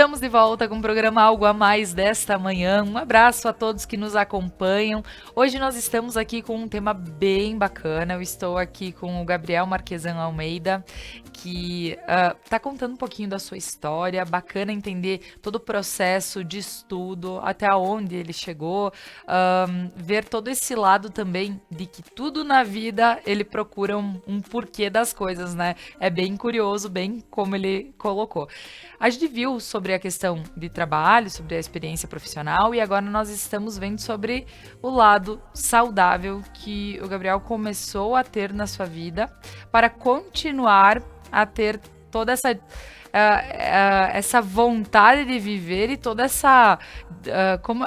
Speaker 1: Estamos de volta com o programa Algo a Mais desta manhã. Um abraço a todos que nos acompanham. Hoje nós estamos aqui com um tema bem bacana. Eu estou aqui com o Gabriel Marquesan Almeida, que está contando um pouquinho da sua história. Bacana entender todo o processo de estudo, até onde ele chegou, ver todo esse lado também de que tudo na vida ele procura um porquê das coisas, né? É bem curioso, bem como ele colocou. A gente viu sobre a questão de trabalho, sobre a experiência profissional, e agora nós estamos vendo sobre o lado saudável que o Gabriel começou a ter na sua vida para continuar a ter toda essa vontade de viver e toda essa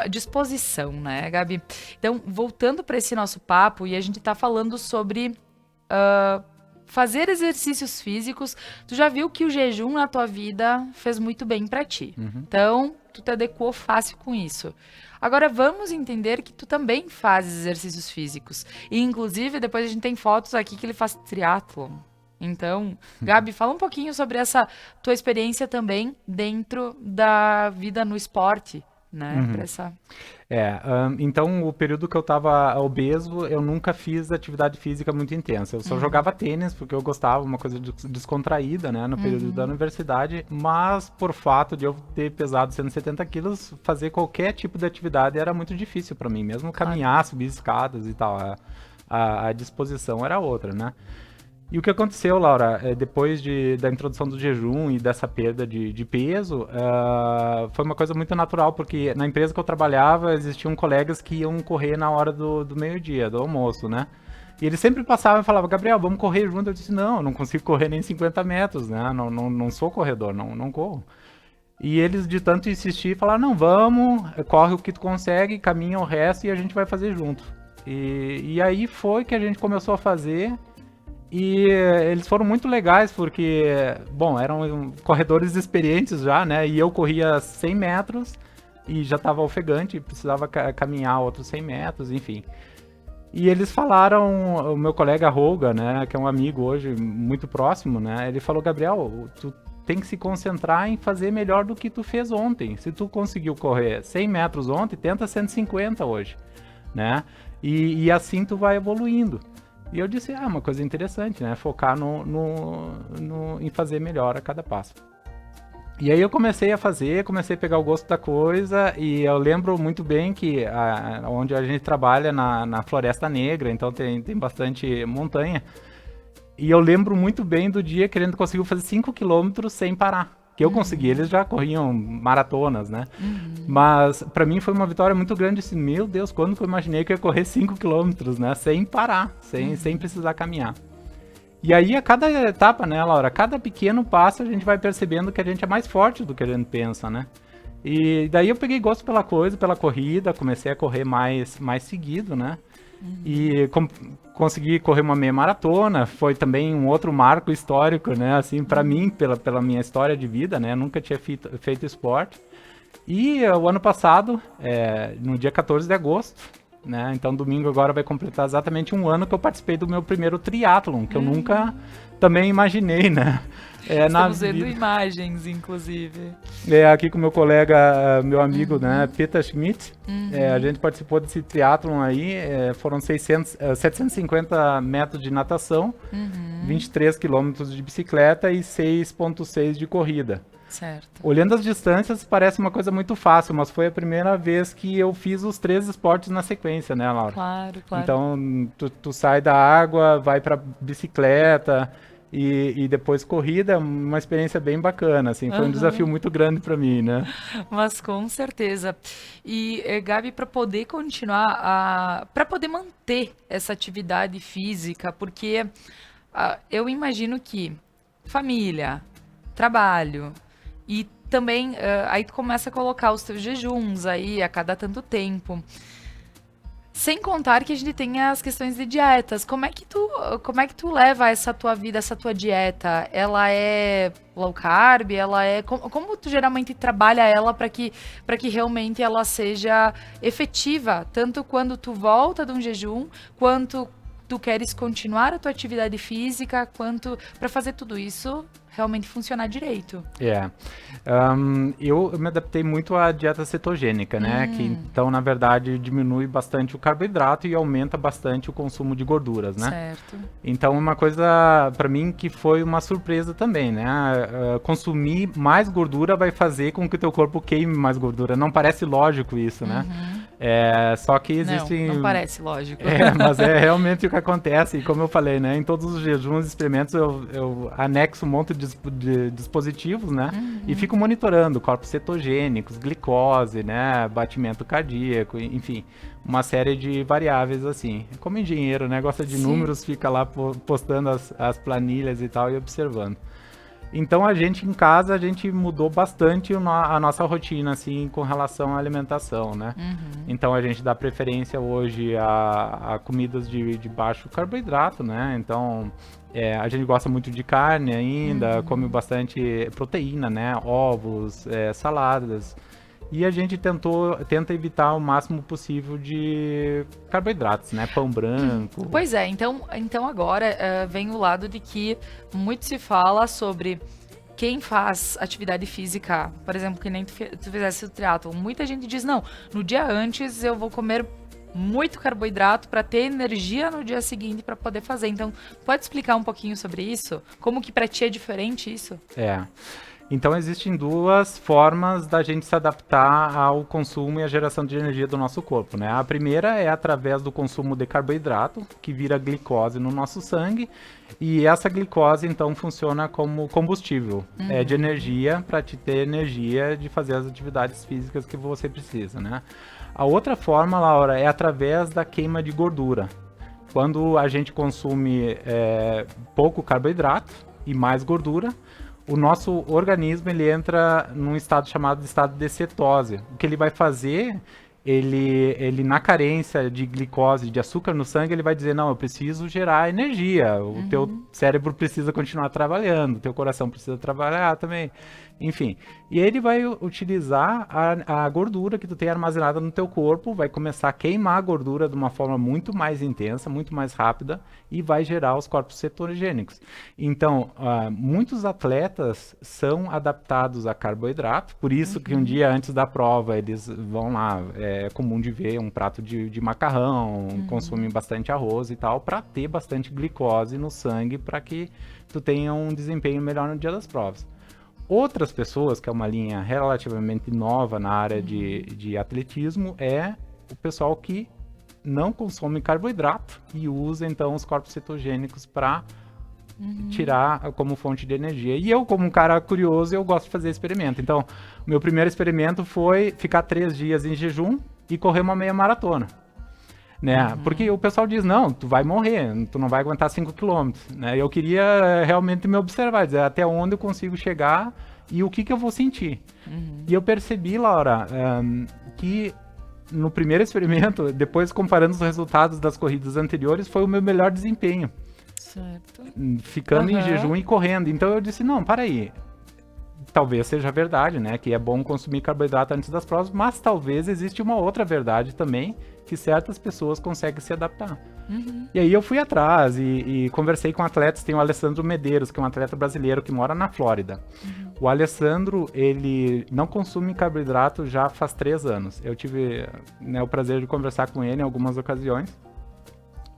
Speaker 1: disposição, né, Gabi? Então, voltando para esse nosso papo, e a gente tá falando sobre fazer exercícios físicos. Tu já viu que o jejum na tua vida fez muito bem para ti. Então, tu te adequou fácil com isso. Agora, vamos entender que tu também fazes exercícios físicos. E, inclusive, depois a gente tem fotos aqui que ele faz triatlon. Então, Gabi, fala um pouquinho sobre essa tua experiência também dentro da vida no esporte, né?
Speaker 2: Então, o período que eu tava obeso, eu nunca fiz atividade física muito intensa. Eu só jogava tênis, porque eu gostava, uma coisa descontraída, né, no período da universidade, mas por fato de eu ter pesado 170 quilos, fazer qualquer tipo de atividade era muito difícil para mim, mesmo caminhar, subir escadas e tal, a disposição era outra, né. E o que aconteceu, Laura, depois da introdução do jejum e dessa perda de peso, foi uma coisa muito natural, porque na empresa que eu trabalhava, existiam colegas que iam correr na hora do meio-dia, do almoço, né? E eles sempre passavam e falavam, Gabriel, vamos correr junto? Eu disse, não, eu não consigo correr nem 50 metros, né? Não sou corredor, não corro. E eles, de tanto insistir, falaram, não, vamos, corre o que tu consegue, caminha o resto e a gente vai fazer junto. E aí foi que a gente começou a fazer. E eles foram muito legais porque, bom, eram corredores experientes já, né? E eu corria 100 metros e já estava ofegante, precisava caminhar outros 100 metros, enfim. E eles falaram, o meu colega Roga, né, que é um amigo hoje muito próximo, né? Ele falou, Gabriel, tu tem que se concentrar em fazer melhor do que tu fez ontem. Se tu conseguiu correr 100 metros ontem, tenta 150 hoje, né? E assim tu vai evoluindo. E eu disse, uma coisa interessante, né? Focar em fazer melhor a cada passo. E aí eu comecei a pegar o gosto da coisa, e eu lembro muito bem que onde a gente trabalha na Floresta Negra, então tem bastante montanha, e eu lembro muito bem do dia que a gente conseguiu fazer 5 quilômetros sem parar. Que eu consegui, eles já corriam maratonas, né? Mas pra mim foi uma vitória muito grande, assim, meu Deus, quando que eu imaginei que eu ia correr 5 quilômetros, né? Sem parar, sem precisar caminhar. E aí a cada etapa, né, Laura, cada pequeno passo a gente vai percebendo que a gente é mais forte do que a gente pensa, né? E daí eu peguei gosto pela corrida, comecei a correr mais seguido, né? E consegui correr uma meia maratona, foi também um outro marco histórico, né, assim, para mim, pela minha história de vida, né, nunca tinha feito esporte. E o ano passado, no dia 14 de agosto, né, então domingo agora vai completar exatamente um ano que eu participei do meu primeiro triatlon, que eu nunca também imaginei, né.
Speaker 1: Estamos vendo imagens, inclusive.
Speaker 2: Aqui com meu colega, meu amigo, né, Peter Schmidt, a gente participou desse triatlon aí, foram 750 metros de natação, 23 quilômetros de bicicleta e 6,6 de corrida.
Speaker 1: Certo.
Speaker 2: Olhando as distâncias, parece uma coisa muito fácil, mas foi a primeira vez que eu fiz os 3 esportes na sequência, né, Laura?
Speaker 1: Claro.
Speaker 2: Então, tu sai da água, vai pra bicicleta e depois corrida, uma experiência bem bacana, assim, foi um desafio muito grande para mim, né?
Speaker 1: Mas com certeza. E, Gabi, para poder continuar, para poder manter essa atividade física, porque eu imagino que família, trabalho e também aí tu começa a colocar os teus jejuns aí a cada tanto tempo. Sem contar que a gente tem as questões de dietas. Como é que tu leva essa tua vida, essa tua dieta? Ela é low carb? Ela é como tu geralmente trabalha ela para que realmente ela seja efetiva, tanto quando tu volta de um jejum, quanto tu queres continuar a tua atividade física, quanto para fazer tudo isso realmente funcionar direito.
Speaker 2: Eu me adaptei muito à dieta cetogênica, né? Que então, na verdade, diminui bastante o carboidrato e aumenta bastante o consumo de gorduras, né?
Speaker 1: Certo.
Speaker 2: Então, uma coisa para mim que foi uma surpresa também, né? Consumir mais gordura vai fazer com que o teu corpo queime mais gordura. Não parece lógico isso, né? Só que existem...
Speaker 1: Não parece lógico.
Speaker 2: Mas é realmente o que acontece. E como eu falei, né? Em todos os jejuns e experimentos, eu anexo um monte de dispositivos, né? E fico monitorando corpos cetogênicos, glicose, né? Batimento cardíaco, enfim, uma série de variáveis assim. Como engenheiro, né? Gosta de números, fica lá postando as planilhas e tal e observando. Então a gente em casa, a gente mudou bastante a nossa rotina, assim, com relação à alimentação, né? Então a gente dá preferência hoje a comidas de baixo carboidrato, né? Então a gente gosta muito de carne ainda, come bastante proteína, né? Ovos, saladas. E a gente tenta evitar o máximo possível de carboidratos, né? Pão branco.
Speaker 1: Pois é, então agora vem o lado de que muito se fala sobre quem faz atividade física, por exemplo, que nem tu fizesse o triatlon. Muita gente diz, não, no dia antes eu vou comer muito carboidrato para ter energia no dia seguinte para poder fazer. Então, pode explicar um pouquinho sobre isso? Como que para ti é diferente isso?
Speaker 2: Então, existem duas formas da gente se adaptar ao consumo e à geração de energia do nosso corpo, né? A primeira é através do consumo de carboidrato, que vira glicose no nosso sangue, e essa glicose, então, funciona como combustível de energia para te ter energia de fazer as atividades físicas que você precisa, né? A outra forma, Laura, é através da queima de gordura. Quando a gente consome pouco carboidrato e mais gordura, o nosso organismo ele entra num estado chamado de estado de cetose. O que ele vai fazer, ele na carência de glicose, de açúcar no sangue, ele vai dizer, não, eu preciso gerar energia, o teu cérebro precisa continuar trabalhando, o teu coração precisa trabalhar também, enfim. E ele vai utilizar a gordura que tu tem armazenada no teu corpo, vai começar a queimar a gordura de uma forma muito mais intensa, muito mais rápida, e vai gerar os corpos cetogênicos. Então, muitos atletas são adaptados a carboidrato, por isso que um dia antes da prova eles vão lá, é comum de ver um prato de macarrão, consumem bastante arroz e tal, para ter bastante glicose no sangue, para que tu tenha um desempenho melhor no dia das provas. Outras pessoas, que é uma linha relativamente nova na área de atletismo, é o pessoal que não consome carboidrato e usa então os corpos cetogênicos para tirar como fonte de energia. E eu, como um cara curioso, eu gosto de fazer experimento. Então, meu primeiro experimento foi ficar 3 dias em jejum e correr uma meia maratona. Né? Porque o pessoal diz, não, tu vai morrer, tu não vai aguentar 5 km. Né? Eu queria realmente me observar, dizer até onde eu consigo chegar e o que eu vou sentir. E eu percebi, Laura, que no primeiro experimento, depois comparando os resultados das corridas anteriores, foi o meu melhor desempenho.
Speaker 1: Certo.
Speaker 2: Ficando em jejum e correndo. Então eu disse, não, para aí. Talvez seja verdade, né? Que é bom consumir carboidrato antes das provas, mas talvez existe uma outra verdade também, que certas pessoas conseguem se adaptar. E aí eu fui atrás e conversei com atletas. Tem o Alessandro Medeiros, que é um atleta brasileiro que mora na Flórida. O Alessandro, ele não consome carboidrato já faz 3 anos. Eu tive o prazer de conversar com ele em algumas ocasiões.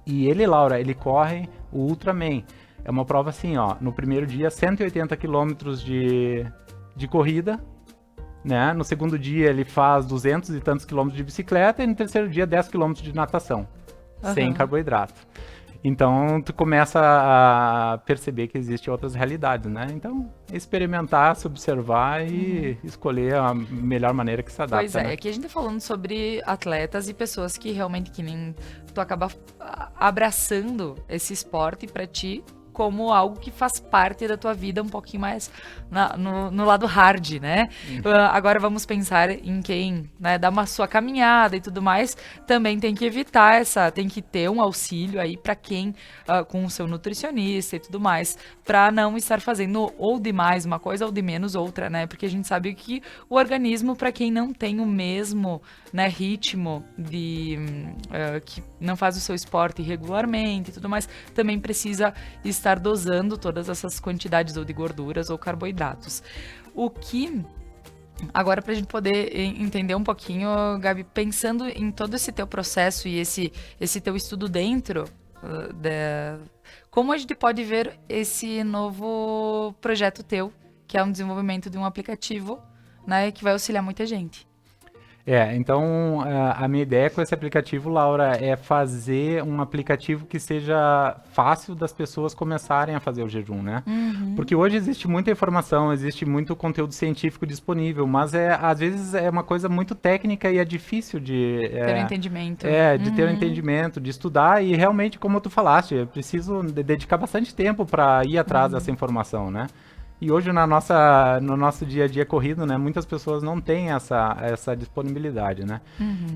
Speaker 2: E ele, Laura, ele corre o Ultraman. É uma prova assim, ó, no primeiro dia 180 quilômetros de corrida, né? No segundo dia ele faz 200 e tantos quilômetros de bicicleta e no terceiro dia 10 quilômetros de natação, sem carboidrato. Então tu começa a perceber que existem outras realidades, né? Então experimentar, se observar e escolher a melhor maneira que se adapta.
Speaker 1: Pois é,
Speaker 2: né?
Speaker 1: aqui a gente tá falando sobre atletas e pessoas que realmente, que nem tu acaba abraçando esse esporte pra ti como algo que faz parte da tua vida um pouquinho mais no lado hard, né? Agora vamos pensar em quem, né, dá uma sua caminhada e tudo mais, também tem que evitar tem que ter um auxílio aí para quem, com o seu nutricionista e tudo mais, para não estar fazendo ou de mais uma coisa ou de menos outra, né? Porque a gente sabe que o organismo, para quem não tem o mesmo, né, ritmo não faz o seu esporte regularmente e tudo mais, também precisa estar dosando todas essas quantidades ou de gorduras ou carboidratos. O que... Agora, para a gente poder entender um pouquinho, Gabi, pensando em todo esse teu processo e esse teu estudo dentro, como a gente pode ver esse novo projeto teu, que é um desenvolvimento de um aplicativo, né, que vai auxiliar muita gente?
Speaker 2: Então a minha ideia com esse aplicativo, Laura, é fazer um aplicativo que seja fácil das pessoas começarem a fazer o jejum, né? Porque hoje existe muita informação, existe muito conteúdo científico disponível, mas às vezes é uma coisa muito técnica e é difícil de...
Speaker 1: ter um entendimento.
Speaker 2: De ter um entendimento, de estudar e realmente, como tu falaste, eu preciso dedicar bastante tempo para ir atrás dessa informação, né? E hoje no nosso dia a dia corrido, né, muitas pessoas não têm essa disponibilidade, né?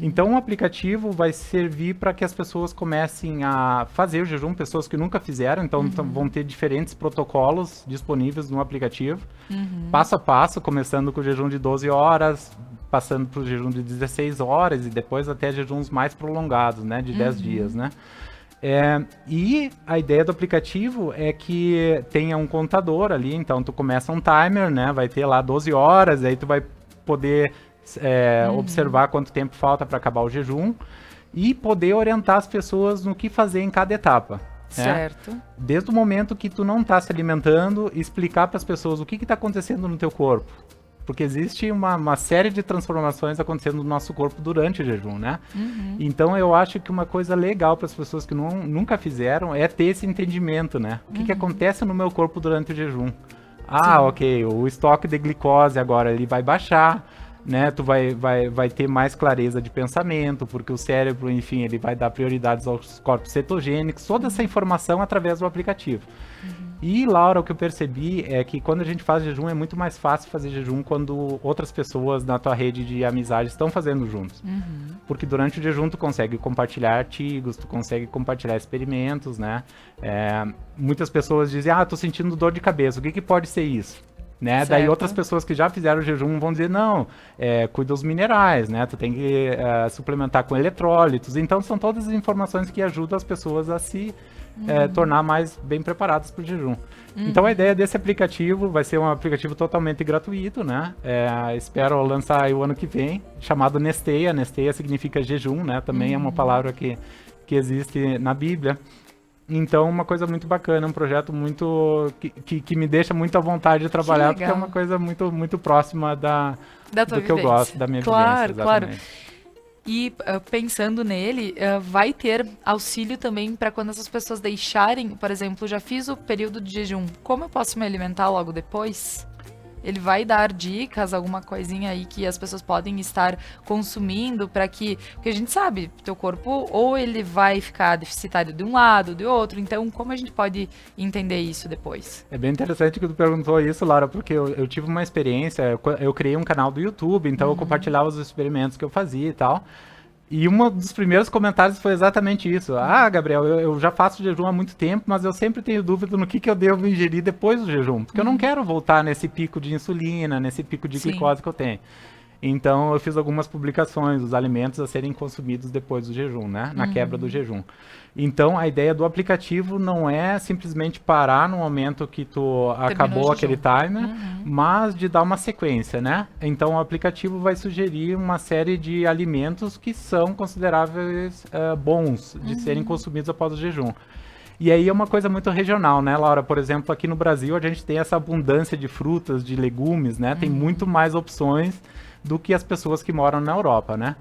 Speaker 2: Então o aplicativo vai servir para que as pessoas comecem a fazer o jejum, pessoas que nunca fizeram, então vão ter diferentes protocolos disponíveis no aplicativo, passo a passo, começando com o jejum de 12 horas, passando para o jejum de 16 horas e depois até jejuns mais prolongados, né, de 10 dias, né? E a ideia do aplicativo é que tenha um contador ali, então tu começa um timer, né? Vai ter lá 12 horas, aí tu vai poder observar quanto tempo falta para acabar o jejum e poder orientar as pessoas no que fazer em cada etapa.
Speaker 1: Certo.
Speaker 2: Desde o momento que tu não está se alimentando, explicar para as pessoas o que está acontecendo no teu corpo. Porque existe uma série de transformações acontecendo no nosso corpo durante o jejum, né? Então eu acho que uma coisa legal para as pessoas que nunca fizeram é ter esse entendimento, né? O que acontece no meu corpo durante o jejum? Ok, o estoque de glicose agora ele vai baixar, né? Tu vai ter mais clareza de pensamento, porque o cérebro, enfim, ele vai dar prioridades aos corpos cetogênicos, toda essa informação através do aplicativo. E, Laura, o que eu percebi é que quando a gente faz jejum, é muito mais fácil fazer jejum quando outras pessoas na tua rede de amizade estão fazendo juntos. Porque durante o jejum tu consegue compartilhar artigos, tu consegue compartilhar experimentos, né? Muitas pessoas dizem, tô sentindo dor de cabeça, o que pode ser isso? Né? Daí outras pessoas que já fizeram o jejum vão dizer, não, cuida dos minerais, né? Tu tem que suplementar com eletrólitos. Então são todas as informações que ajudam as pessoas a se tornar mais bem preparadas para o jejum. Então a ideia desse aplicativo vai ser um aplicativo totalmente gratuito, né? Espero lançar aí o ano que vem, chamado Nesteia. Nesteia significa jejum, né? Também é uma palavra que existe na Bíblia. Então, uma coisa muito bacana, um projeto muito que me deixa muito à vontade de trabalhar, porque é uma coisa muito, muito próxima da tua do que eu gosto, da minha vivência. Exatamente. Claro.
Speaker 1: E pensando nele, vai ter auxílio também para quando essas pessoas deixarem, por exemplo, já fiz o período de jejum, como eu posso me alimentar logo depois? Ele vai dar dicas, alguma coisinha aí que as pessoas podem estar consumindo para que... Porque a gente sabe, teu corpo ou ele vai ficar deficitário de um lado, de outro. Então, como a gente pode entender isso depois?
Speaker 2: É bem interessante que tu perguntou isso, Laura, porque eu tive uma experiência, eu criei um canal do YouTube, então eu compartilhava os experimentos que eu fazia e tal. E um dos primeiros comentários foi exatamente isso. Gabriel, eu já faço jejum há muito tempo, mas eu sempre tenho dúvida no que eu devo ingerir depois do jejum. Porque eu não quero voltar nesse pico de insulina, nesse pico de glicose que eu tenho. Então, eu fiz algumas publicações, os alimentos a serem consumidos depois do jejum, né? Na quebra do jejum. Então, a ideia do aplicativo não é simplesmente parar no momento que tu acabou aquele timer, mas de dar uma sequência, né? Então, o aplicativo vai sugerir uma série de alimentos que são consideráveis bons de serem consumidos após o jejum. E aí é uma coisa muito regional, né, Laura? Por exemplo, aqui no Brasil a gente tem essa abundância de frutas, de legumes, né? Tem muito mais opções do que as pessoas que moram na Europa, né?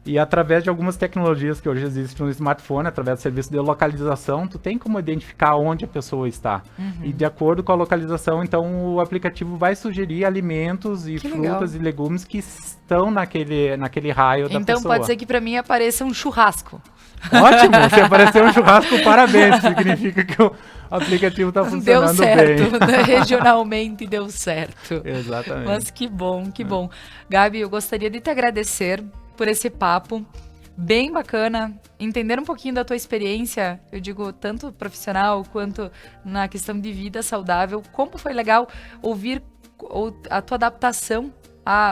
Speaker 2: E através de algumas tecnologias que hoje existem no smartphone, através do serviço de localização, tu tem como identificar onde a pessoa está. E de acordo com a localização, então o aplicativo vai sugerir alimentos e frutas e legumes que estão naquele raio da pessoa.
Speaker 1: Então pode ser que para mim apareça um churrasco.
Speaker 2: Ótimo! Se aparecer um churrasco, parabéns! Significa que o aplicativo está funcionando bem.
Speaker 1: Deu certo, regionalmente deu certo.
Speaker 2: Exatamente.
Speaker 1: Mas que bom, que bom. Gabi, eu gostaria de te agradecer por esse papo bem bacana, entender um pouquinho da tua experiência, eu digo tanto profissional quanto na questão de vida saudável, como foi legal ouvir a tua adaptação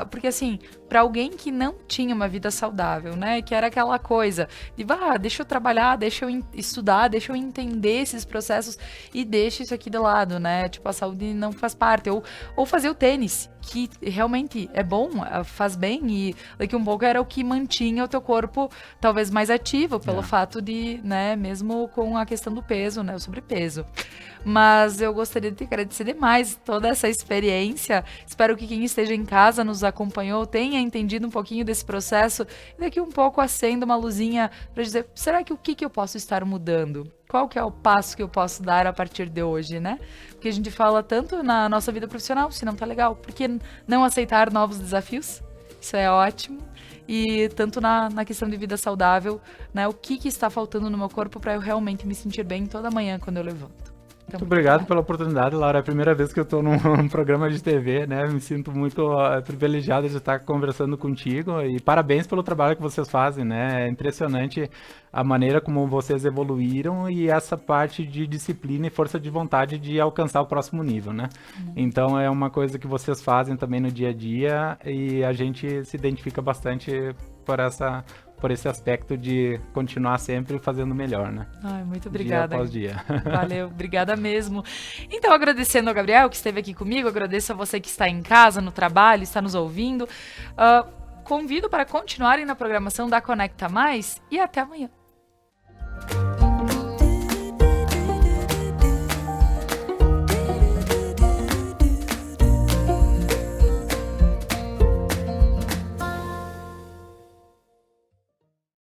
Speaker 1: porque assim, para alguém que não tinha uma vida saudável, né? Que era aquela coisa de, deixa eu trabalhar, deixa eu estudar, deixa eu entender esses processos e deixa isso aqui de lado, né? Tipo, a saúde não faz parte. Ou fazer o tênis, que realmente é bom, faz bem, e daqui um pouco era o que mantinha o teu corpo talvez mais ativo, pelo fato de, né, mesmo com a questão do peso, né, o sobrepeso. Mas eu gostaria de te agradecer demais toda essa experiência. Espero que quem esteja em casa nos acompanhou tenha entendido um pouquinho desse processo e daqui um pouco acenda uma luzinha para dizer, será que o que eu posso estar mudando? Qual que é o passo que eu posso dar a partir de hoje, né? Porque a gente fala tanto na nossa vida profissional, se não tá legal, por que não aceitar novos desafios? Isso é ótimo. E tanto na questão de vida saudável, né? O que está faltando no meu corpo para eu realmente me sentir bem toda manhã quando eu levanto. Então,
Speaker 2: muito obrigado pela oportunidade, Laura. É a primeira vez que eu estou num programa de TV, né? Me sinto muito privilegiado de estar conversando contigo e parabéns pelo trabalho que vocês fazem, né? É impressionante a maneira como vocês evoluíram e essa parte de disciplina e força de vontade de alcançar o próximo nível, né? Então é uma coisa que vocês fazem também no dia a dia e a gente se identifica bastante por esse aspecto de continuar sempre fazendo melhor, né?
Speaker 1: Ai, muito obrigada.
Speaker 2: Dia após dia.
Speaker 1: Valeu, obrigada mesmo. Então, agradecendo ao Gabriel, que esteve aqui comigo, agradeço a você que está em casa, no trabalho, está nos ouvindo. Convido para continuarem na programação da Conecta Mais e até amanhã.